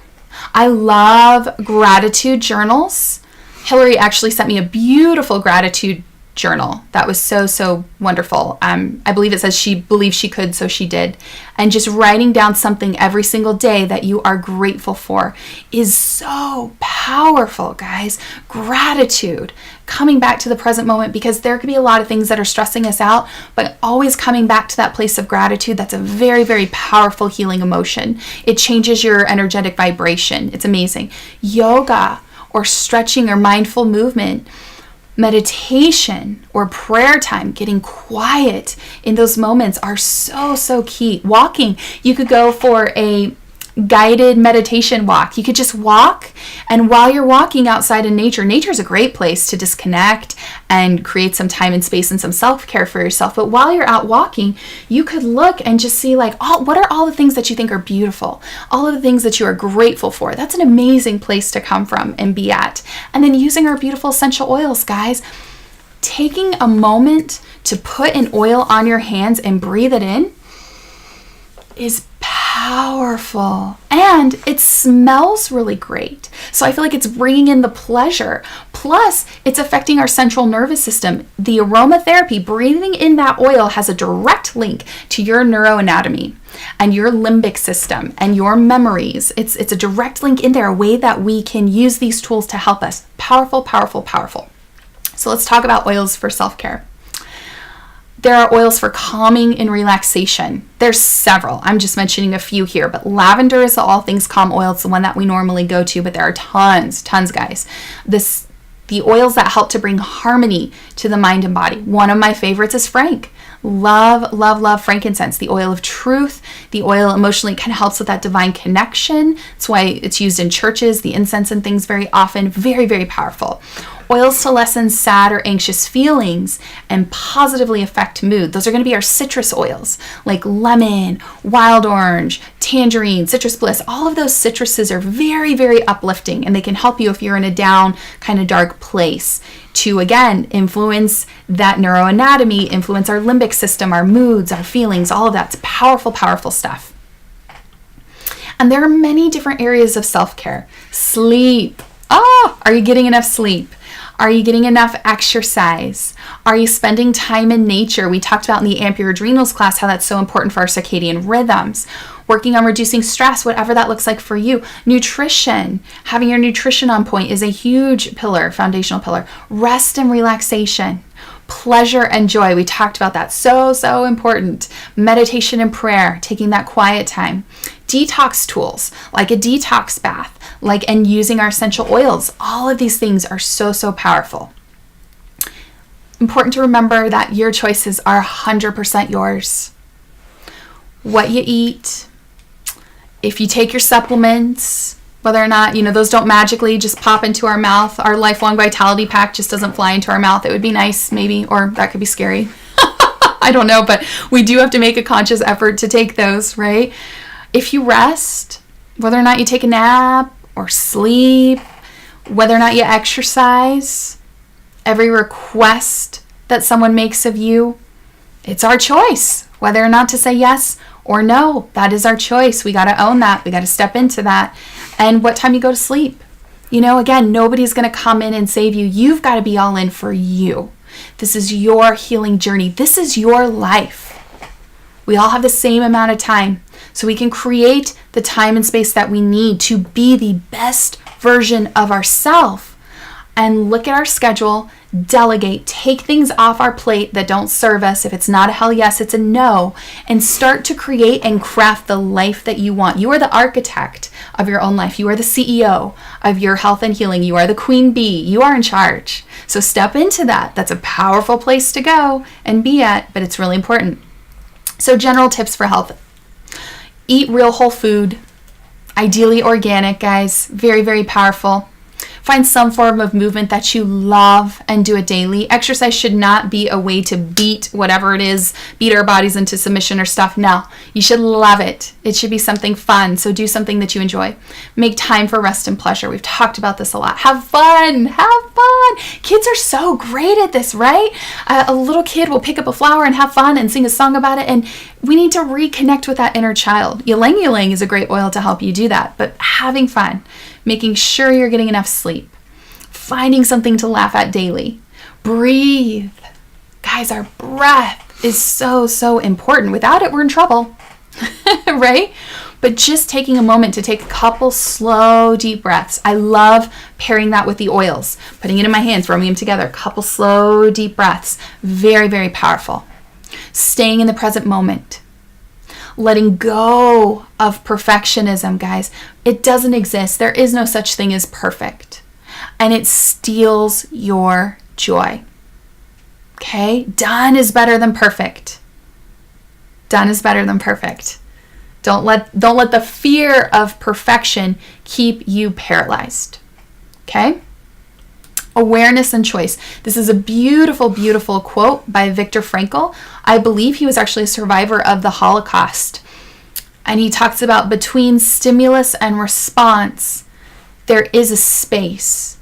I love gratitude journals. Hillary actually sent me a beautiful gratitude journal. That was so wonderful. I believe it says she believed she could, so she did. And just writing down something every single day that you are grateful for is so powerful, guys. Gratitude, coming back to the present moment, because there could be a lot of things that are stressing us out, but always coming back to that place of gratitude, that's a very powerful healing emotion. It changes your energetic vibration. It's amazing. Yoga or stretching or mindful movement, meditation or prayer time, getting quiet in those moments are so key. Walking, you could go for a guided meditation walk. You could just walk, and while you're walking outside in nature's a great place to disconnect and create some time and space and some self-care for yourself. But while you're out walking, you could look and just see like, what are all the things that you think are beautiful? All of the things that you are grateful for. That's an amazing place to come from and be at. And then using our beautiful essential oils, guys. Taking a moment to put an oil on your hands and breathe it in is powerful, and it smells really great. So I feel like it's bringing in the pleasure. Plus, it's affecting our central nervous system. The aromatherapy, breathing in that oil, has a direct link to your neuroanatomy and your limbic system and your memories. It's a direct link in there, a way that we can use these tools to help us. Powerful. So let's talk about oils for self-care. There are oils for calming and relaxation. There's several. I'm just mentioning a few here, but lavender is the all things calm oil. It's the one that we normally go to, but there are tons, guys. The oils that help to bring harmony to the mind and body. One of my favorites is frank. Love frankincense, the oil of truth. The oil emotionally kind of helps with that divine connection. That's why it's used in churches, the incense and things very often. Very powerful. Oils to lessen sad or anxious feelings and positively affect mood. Those are going to be our citrus oils, like lemon, wild orange, tangerine, citrus bliss. All of those citruses are very uplifting, and they can help you if you're in a down, kind of dark place to, again, influence that neuroanatomy, influence our limbic system, our moods, our feelings. All of that's powerful stuff. And there are many different areas of self-care. Sleep. Are you getting enough sleep? Are you getting enough exercise? Are you spending time in nature? We talked about in the Amp Your Adrenals class how that's so important for our circadian rhythms. Working on reducing stress, whatever that looks like for you. Nutrition, having your nutrition on point is a huge pillar, foundational pillar. Rest and relaxation. Pleasure and joy, we talked about that. So important. Meditation and prayer, taking that quiet time. Detox tools, like a detox bath, and using our essential oils. All of these things are so powerful. Important to remember that your choices are 100% yours. What you eat, if you take your supplements, whether or not, those don't magically just pop into our mouth. Our lifelong vitality pack just doesn't fly into our mouth. It would be nice, maybe, or that could be scary. I don't know, but we do have to make a conscious effort to take those, right? If you rest, whether or not you take a nap or sleep, whether or not you exercise, every request that someone makes of you, it's our choice whether or not to say yes or no. That is our choice. We got to own that. We got to step into that. And what time you go to sleep. Again, nobody's going to come in and save you. You've got to be all in for you. This is your healing journey. This is your life. We all have the same amount of time. So we can create the time and space that we need to be the best version of ourselves. And look at our schedule, delegate, take things off our plate that don't serve us. If it's not a hell yes, it's a no. And start to create and craft the life that you want. You are the architect of your own life. You are the CEO of your health and healing. You are the queen bee. You are in charge. So step into that. That's a powerful place to go and be at, but it's really important. So general tips for health. Eat real whole food, ideally organic, guys. Very powerful. Find some form of movement that you love and do it daily. Exercise should not be a way to beat whatever it is, beat our bodies into submission or stuff. No, you should love it. It should be something fun. So do something that you enjoy. Make time for rest and pleasure. We've talked about this a lot. Have fun. Kids are so great at this, right? A little kid will pick up a flower and have fun and sing a song about it. And we need to reconnect with that inner child. Ylang ylang is a great oil to help you do that. But having fun, making sure you're getting enough sleep, finding something to laugh at daily. Breathe. Guys, our breath is so, so important. Without it, we're in trouble, right? But just taking a moment to take a couple slow, deep breaths. I love pairing that with the oils, putting it in my hand, throwing them together, a couple slow, deep breaths. Very, very powerful. Staying in the present moment. Letting go of perfectionism, guys. It doesn't exist. There is no such thing as perfect. And it steals your joy. Okay? Done is better than perfect. Done is better than perfect. Don't let the fear of perfection keep you paralyzed. Okay? Awareness and choice. This is a beautiful, beautiful quote by Viktor Frankl. I believe he was actually a survivor of the Holocaust. And he talks about between stimulus and response, there is a space.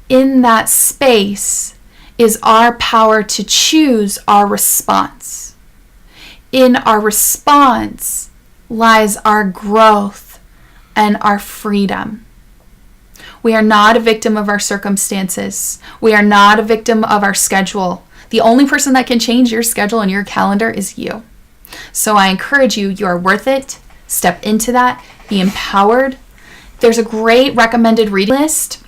In that space is our power to choose our response. In our response lies our growth and our freedom. We are not a victim of our circumstances. We are not a victim of our schedule. The only person that can change your schedule and your calendar is you. So I encourage you, you are worth it. Step into that. Be empowered. There's a great recommended reading list.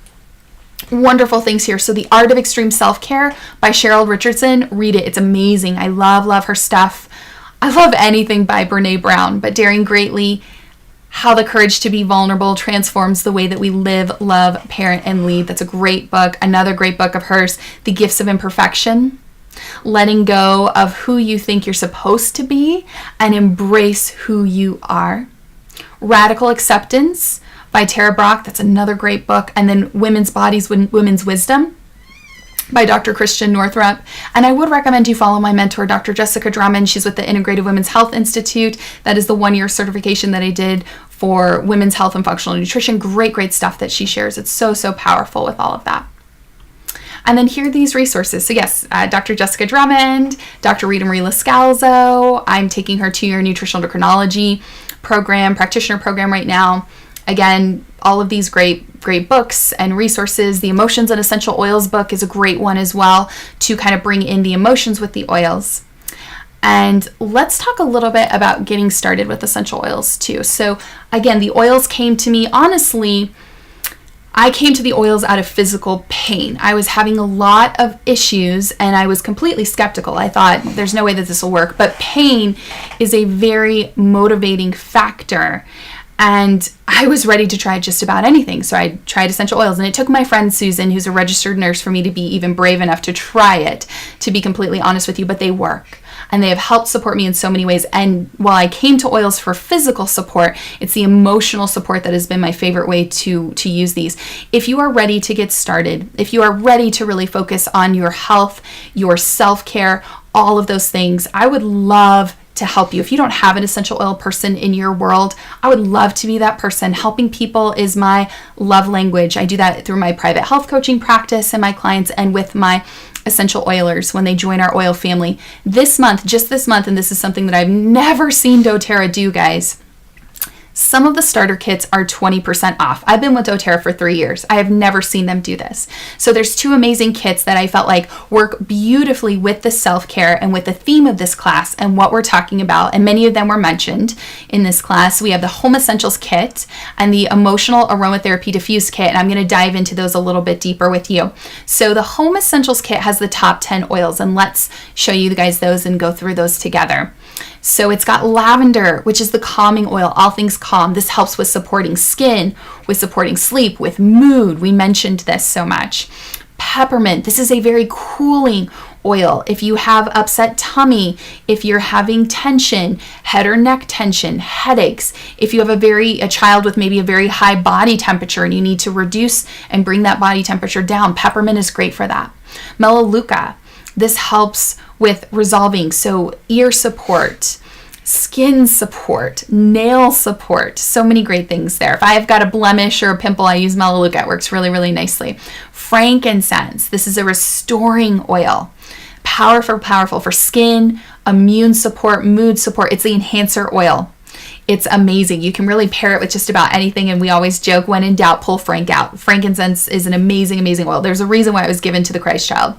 Wonderful things here. So The Art of Extreme Self-Care by Cheryl Richardson. Read it. It's amazing. I love her stuff. I love anything by Brené Brown, but Daring Greatly, How the Courage to be Vulnerable Transforms the Way That We Live, Love, Parent, and Lead. That's a great book. Another great book of hers, The Gifts of Imperfection. Letting go of who you think you're supposed to be and embrace who you are. Radical Acceptance by Tara Brach. That's another great book. And then Women's Bodies, Women's Wisdom by Dr. Christiane Northrup. And I would recommend you follow my mentor, Dr. Jessica Drummond. She's with the Integrative Women's Health Institute. That is the 1-year certification that I did for women's health and functional nutrition. Great stuff that she shares. It's so, so powerful with all of that. And then here are these resources. So yes, Dr. Jessica Drummond, Dr. Rita Marie Lascalzo. I'm taking her 2-year nutritional endocrinology program, practitioner program right now. Again, all of these great books and resources. The Emotions and Essential Oils book is a great one as well to kind of bring in the emotions with the oils. And let's talk a little bit about getting started with essential oils too. So again, the oils came to me, honestly, I came to the oils out of physical pain. I was having a lot of issues and I was completely skeptical. I thought there's no way that this will work, but pain is a very motivating factor. And I was ready to try just about anything. So I tried essential oils, and it took my friend Susan, who's a registered nurse, for me to be even brave enough to try it, to be completely honest with you, but they work. And they have helped support me in so many ways. And while I came to oils for physical support, it's the emotional support that has been my favorite way to use these. If you are ready to get started, if you are ready to really focus on your health, your self-care, all of those things, I would love to help you. If you don't have an essential oil person in your world, I would love to be that person. Helping people is my love language. I do that through my private health coaching practice and my clients, and with my essential oilers when they join our oil family. This month, just this month, and this is something that I've never seen doTERRA do, guys, some of the starter kits are 20% off. I've been with doTERRA for 3 years. I have never seen them do this. So there's 2 amazing kits that I felt like work beautifully with the self-care and with the theme of this class and what we're talking about. And many of them were mentioned in this class. We have the Home Essentials Kit and the Emotional Aromatherapy Diffused Kit. And I'm going to dive into those a little bit deeper with you. So the Home Essentials Kit has the top 10 oils, and let's show you guys those and go through those together. So it's got lavender, which is the calming oil, all things calm. This helps with supporting skin, with supporting sleep, with mood. We mentioned this so much. Peppermint, this is a very cooling oil. If you have upset tummy, if you're having tension, head or neck tension, headaches, if you have a child with maybe a very high body temperature and you need to reduce and bring that body temperature down, peppermint is great for that. Melaleuca, this helps with resolving, so ear support, skin support, nail support, so many great things there. If I've got a blemish or a pimple, I use Melaleuca. It works really, really nicely. Frankincense, this is a restoring oil. Powerful for skin, immune support, mood support. It's the enhancer oil. It's amazing. You can really pair it with just about anything, and we always joke, when in doubt, pull Frank out. Frankincense is an amazing, amazing oil. There's a reason why it was given to the Christ child.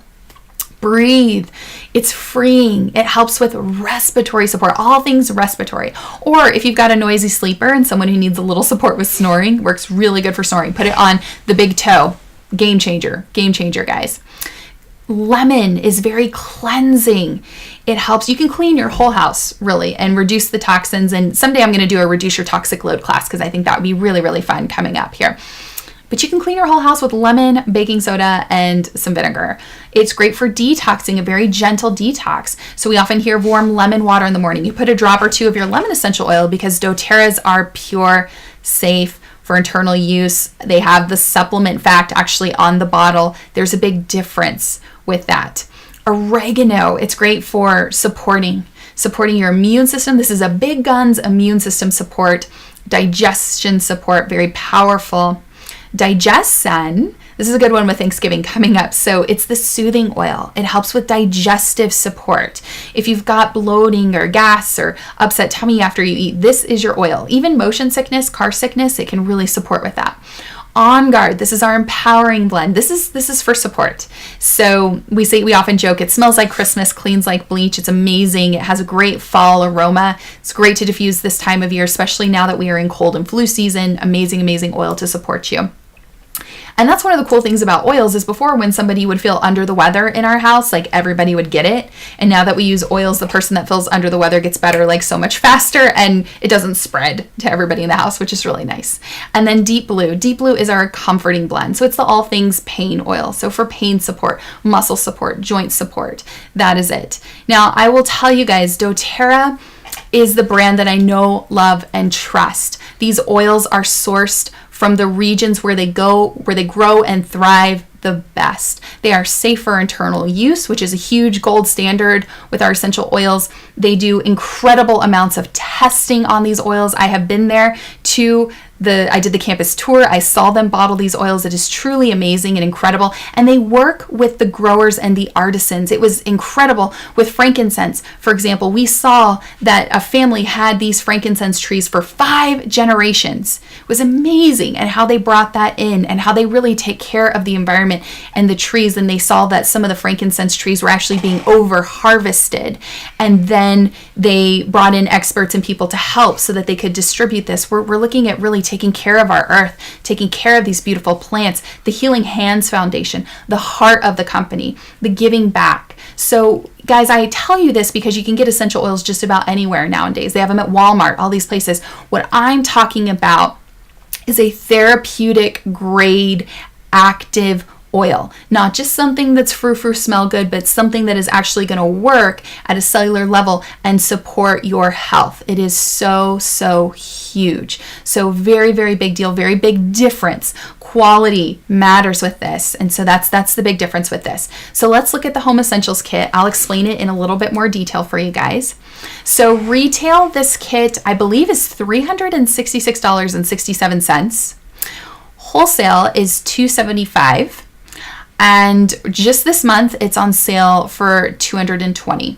breathe. It's freeing. It helps with respiratory support, all things respiratory. Or if you've got a noisy sleeper and someone who needs a little support with snoring, works really good for snoring. Put it on the big toe. Game changer, guys. Lemon is very cleansing. It helps. You can clean your whole house, really, and reduce the toxins. And someday I'm going to do a reduce your toxic load class because I think that would be really, really fun coming up here. But you can clean your whole house with lemon, baking soda, and some vinegar. It's great for detoxing, a very gentle detox. So we often hear warm lemon water in the morning. You put a drop or two of your lemon essential oil because doTERRAs are pure, safe for internal use. They have the supplement fact actually on the bottle. There's a big difference with that. Oregano, it's great for supporting your immune system. This is a big guns immune system support, digestion support, very powerful. Digestion, this is a good one with Thanksgiving coming up. So it's the soothing oil. It helps with digestive support. If you've got bloating or gas or upset tummy after you eat, this is your oil. Even motion sickness, car sickness, it can really support with that. On Guard, this is our empowering blend. This is for support. So we often joke, it smells like Christmas, cleans like bleach. It's amazing. It has a great fall aroma. It's great to diffuse this time of year, especially now that we are in cold and flu season. Amazing, amazing oil to support you. And that's one of the cool things about oils is before when somebody would feel under the weather in our house, like everybody would get it. And now that we use oils, the person that feels under the weather gets better like so much faster and it doesn't spread to everybody in the house, which is really nice. And then Deep Blue. Deep Blue is our comforting blend. So it's the all things pain oil. So for pain support, muscle support, joint support, that is it. Now I will tell you guys, doTERRA is the brand that I know, love, and trust. These oils are sourced from the regions where they grow and thrive the best. They are safe for internal use, which is a huge gold standard with our essential oils. They do incredible amounts of testing on these oils. I have been there I did the campus tour. I saw them bottle these oils. It is truly amazing and incredible. And they work with the growers and the artisans. It was incredible with frankincense. For example, we saw that a family had these frankincense trees for 5 generations. It was amazing and how they brought that in and how they really take care of the environment and the trees. And they saw that some of the frankincense trees were actually being over harvested. And then they brought in experts and people to help so that they could distribute this. We're looking at really taking care of our earth, taking care of these beautiful plants, the Healing Hands Foundation, the heart of the company, the giving back. So guys, I tell you this because you can get essential oils just about anywhere nowadays. They have them at Walmart, all these places. What I'm talking about is a therapeutic grade active oil, not just something that's frou-frou smell good, but something that is actually going to work at a cellular level and support your health. It is so huge. So very, very big deal, very big difference. Quality matters with this. And so that's the big difference with this. So let's look at the Home Essentials kit. I'll explain it in a little bit more detail for you guys. So retail, this kit, I believe is $366.67. Wholesale is $275. And just this month, it's on sale for $220,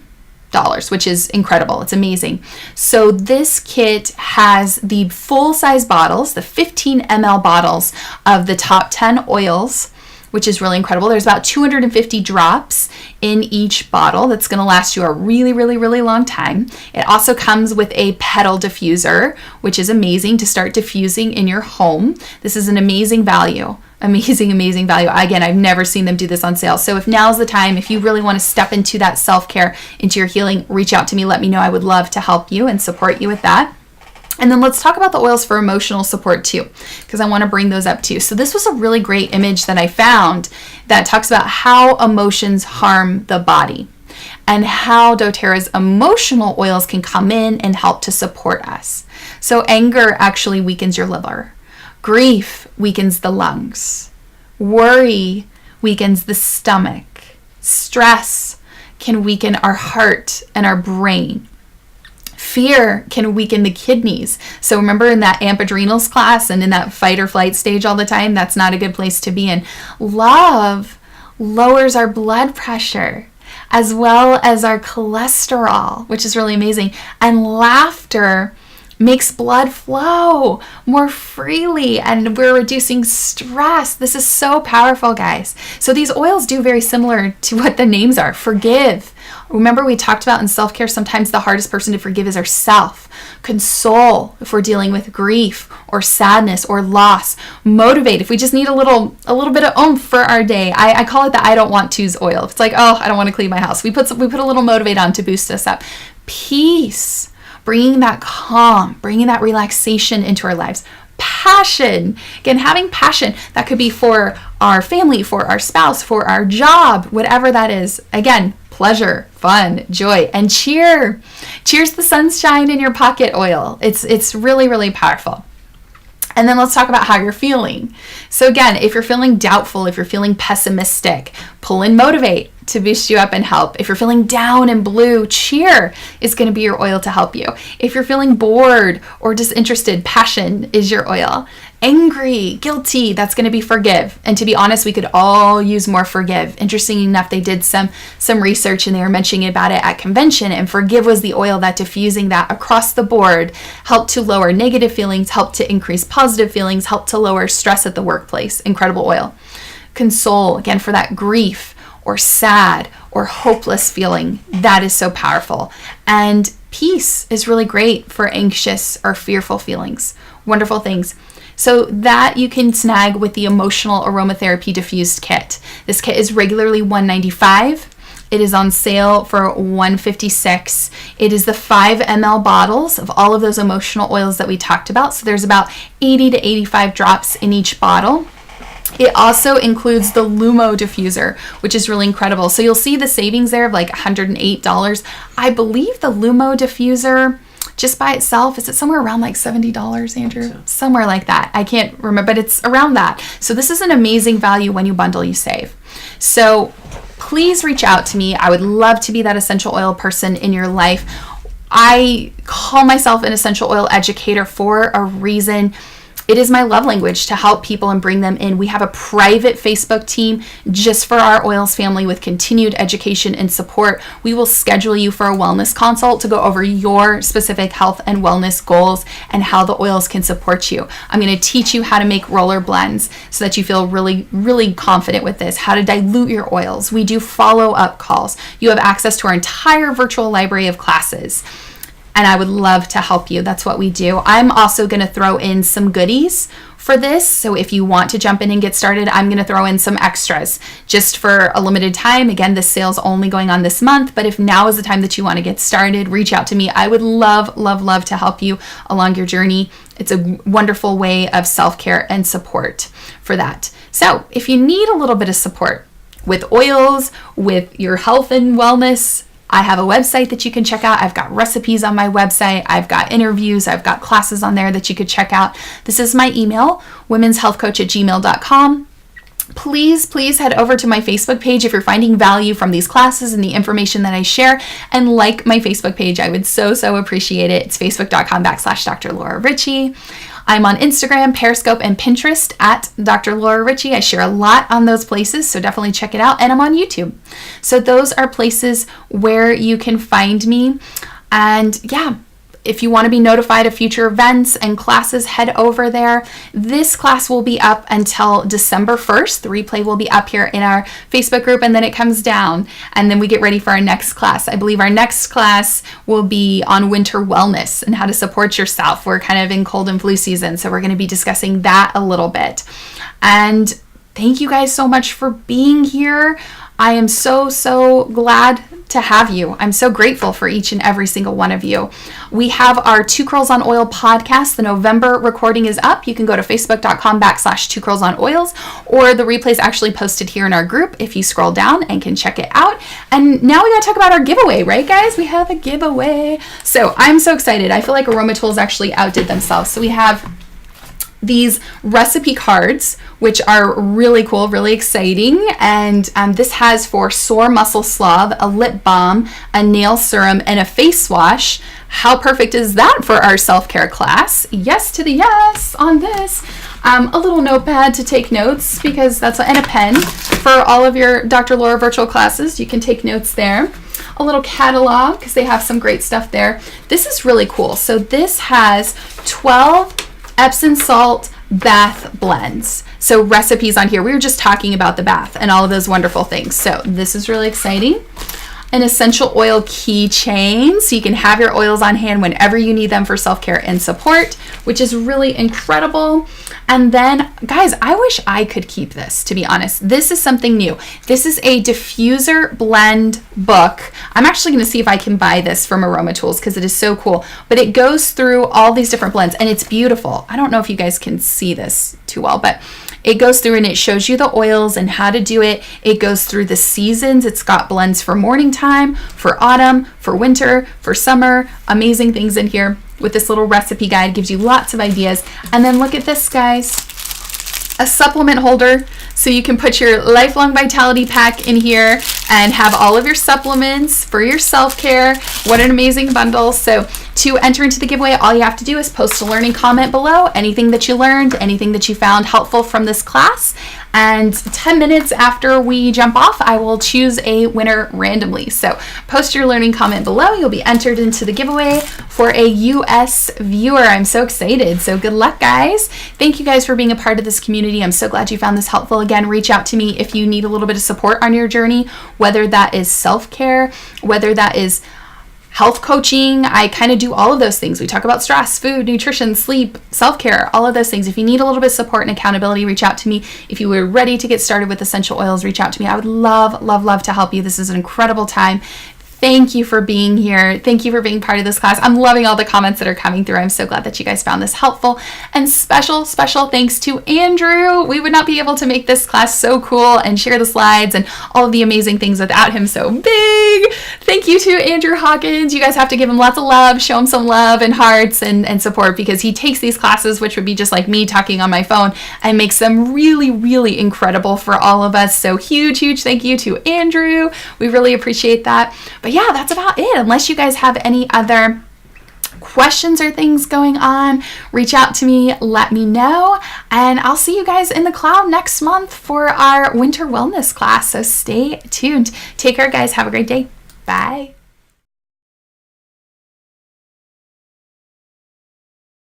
which is incredible. It's amazing. So this kit has the full-size bottles, the 15 ml bottles of the top 10 oils, which is really incredible. There's about 250 drops in each bottle. That's going to last you a really, really, really long time. It also comes with a petal diffuser, which is amazing to start diffusing in your home. This is an amazing value. Amazing value. Again, I've never seen them do this on sale. So if now's the time, if you really want to step into that self-care, into your healing, reach out to me. Let me know. I would love to help you and support you with that. And then let's talk about the oils for emotional support too, because I want to bring those up too. So this was a really great image that I found that talks about how emotions harm the body and how doTERRA's emotional oils can come in and help to support us. So anger actually weakens your liver. Grief weakens the lungs. Worry weakens the stomach. Stress can weaken our heart and our brain. Fear can weaken the kidneys. So remember in that AMP adrenals class and in that fight or flight stage all the time, that's not a good place to be in. Love lowers our blood pressure as well as our cholesterol, which is really amazing. And laughter makes blood flow more freely, and we're reducing stress. This is so powerful, guys. So these oils do very similar to what the names are. Forgive. Remember, we talked about in self-care, sometimes the hardest person to forgive is ourselves. Console, if we're dealing with grief or sadness or loss. Motivate, if we just need a little bit of oomph for our day. I call it the I don't want to's oil. It's like, oh, I don't want to clean my house. We put a little motivate on to boost us up. Peace, bringing that calm, bringing that relaxation into our lives. Passion, again, having passion, that could be for our family, for our spouse, for our job, whatever that is. Again, pleasure, fun, joy, and cheer. Cheers the sunshine in your pocket oil. It's really, really powerful. And then let's talk about how you're feeling. So again, if you're feeling doubtful, if you're feeling pessimistic, pull in motivate to boost you up and help. If you're feeling down and blue, cheer is going to be your oil to help you. If you're feeling bored or disinterested, passion is your oil. Angry, guilty, that's going to be forgive. And to be honest, we could all use more forgive. Interesting enough, they did some research and they were mentioning about it at convention, and forgive was the oil that diffusing that across the board helped to lower negative feelings, helped to increase positive feelings, helped to lower stress at the workplace. Incredible oil. Console, again, for that grief or sad or hopeless feeling, that is so powerful. And peace is really great for anxious or fearful feelings. Wonderful things. So that you can snag with the Emotional Aromatherapy Diffused Kit. This kit is regularly $195. It is on sale for $156. It is the 5 ml bottles of all of those emotional oils that we talked about. So there's about 80 to 85 drops in each bottle. It also includes the Lumo diffuser, which is really incredible. So you'll see the savings there of like $108. I believe the Lumo diffuser, just by itself, is it somewhere around like $70, Andrew? So. Somewhere like that. I can't remember, but it's around that. So this is an amazing value. When you bundle, you save. So please reach out to me. I would love to be that essential oil person in your life. I call myself an essential oil educator for a reason. It is my love language to help people and bring them in. We have a private Facebook team just for our oils family with continued education and support. We will schedule you for a wellness consult to go over your specific health and wellness goals and how the oils can support you. I'm going to teach you how to make roller blends so that you feel really, really confident with this, how to dilute your oils. We do follow-up calls. You have access to our entire virtual library of classes. And I would love to help you. That's what we do. I'm also going to throw in some goodies for this. So if you want to jump in and get started, I'm going to throw in some extras just for a limited time. Again, this sale's only going on this month, but if now is the time that you want to get started, reach out to me. I would love, love, love to help you along your journey. It's a wonderful way of self-care and support for that. So if you need a little bit of support with oils, with your health and wellness, I have a website that you can check out. I've got recipes on my website. I've got interviews. I've got classes on there that you could check out. This is my email, womenshealthcoach@gmail.com. Please head over to my Facebook page if you're finding value from these classes and the information that I share, and like my Facebook page. I would so appreciate it. It's facebook.com/Dr. Laura Ricci. I'm on Instagram, Periscope, and Pinterest at Dr. Laura Ricci. I share a lot on those places, so definitely check it out. And I'm on YouTube. So those are places where you can find me. And yeah, if you want to be notified of future events and classes, head over there. This class will be up until December 1st. The replay will be up here in our Facebook group, and then it comes down, and then we get ready for our next class. I believe our next class will be on winter wellness and how to support yourself. We're kind of in cold and flu season, so we're going to be discussing that a little bit. And thank you guys so much for being here. I am so glad to have you. I'm so grateful for each and every single one of you. We have our Two Curls on Oil podcast. The November recording is up. You can go to facebook.com/Two Curls on Oils, or the replay is actually posted here in our group if you scroll down and can check it out. And now we got to talk about our giveaway, right guys? We have a giveaway. So I'm so excited. I feel like Aroma Tools actually outdid themselves. So we have these recipe cards, which are really cool, really exciting. And this has for sore muscle salve, a lip balm, a nail serum, and a face wash. How perfect is that for our self-care class? Yes to the yes on this. A little notepad to take notes, because and a pen for all of your Dr. Laura virtual classes. You can take notes there. a little catalog because they have some great stuff there. This is really cool. So this has 12 Epsom salt bath blends. So recipes on here. We were just talking about the bath and all of those wonderful things. So this is really exciting. An essential oil keychain, so you can have your oils on hand whenever you need them for self-care and support, which is really incredible. And then, guys, I wish I could keep this, to be honest. This is something new. This is a diffuser blend book. I'm actually going to see if I can buy this from Aroma Tools because it is so cool. But it goes through all these different blends, and it's beautiful. I don't know if you guys can see this too well, but it goes through and it shows you the oils and how to do it. It goes through the seasons. It's got blends for morning time, for autumn, for winter, for summer. Amazing things in here with this little recipe guide. Gives you lots of ideas. And then look at this, guys. A supplement holder. So you can put your Lifelong Vitality Pack in here and have all of your supplements for your self-care. What an amazing bundle. So to enter into the giveaway, all you have to do is post a learning comment below, anything that you learned, anything that you found helpful from this class. And 10 minutes after we jump off, I will choose a winner randomly. So post your learning comment below. You'll be entered into the giveaway for a US viewer. I'm so excited. So good luck, guys. Thank you guys for being a part of this community. I'm so glad you found this helpful. Again, reach out to me if you need a little bit of support on your journey, whether that is self-care, whether that is health coaching. I kind of do all of those things. We talk about stress, food, nutrition, sleep, self-care, all of those things. If you need a little bit of support and accountability, reach out to me. If you were ready to get started with essential oils, reach out to me. I would love, love, love to help you. This is an incredible time. Thank you for being here. Thank you for being part of this class. I'm loving all the comments that are coming through. I'm so glad that you guys found this helpful. And special, special thanks to Andrew. We would not be able to make this class so cool and share the slides and all of the amazing things without him so big. Thank you to Andrew Hawkins. You guys have to give him lots of love, show him some love and hearts and support, because he takes these classes, which would be just like me talking on my phone, and makes them really, really incredible for all of us. So huge, huge thank you to Andrew. We really appreciate that. But yeah, that's about it. Unless you guys have any other questions or things going on, reach out to me, let me know, and I'll see you guys in the cloud next month for our winter wellness class. So stay tuned. Take care, guys. Have a great day. Bye.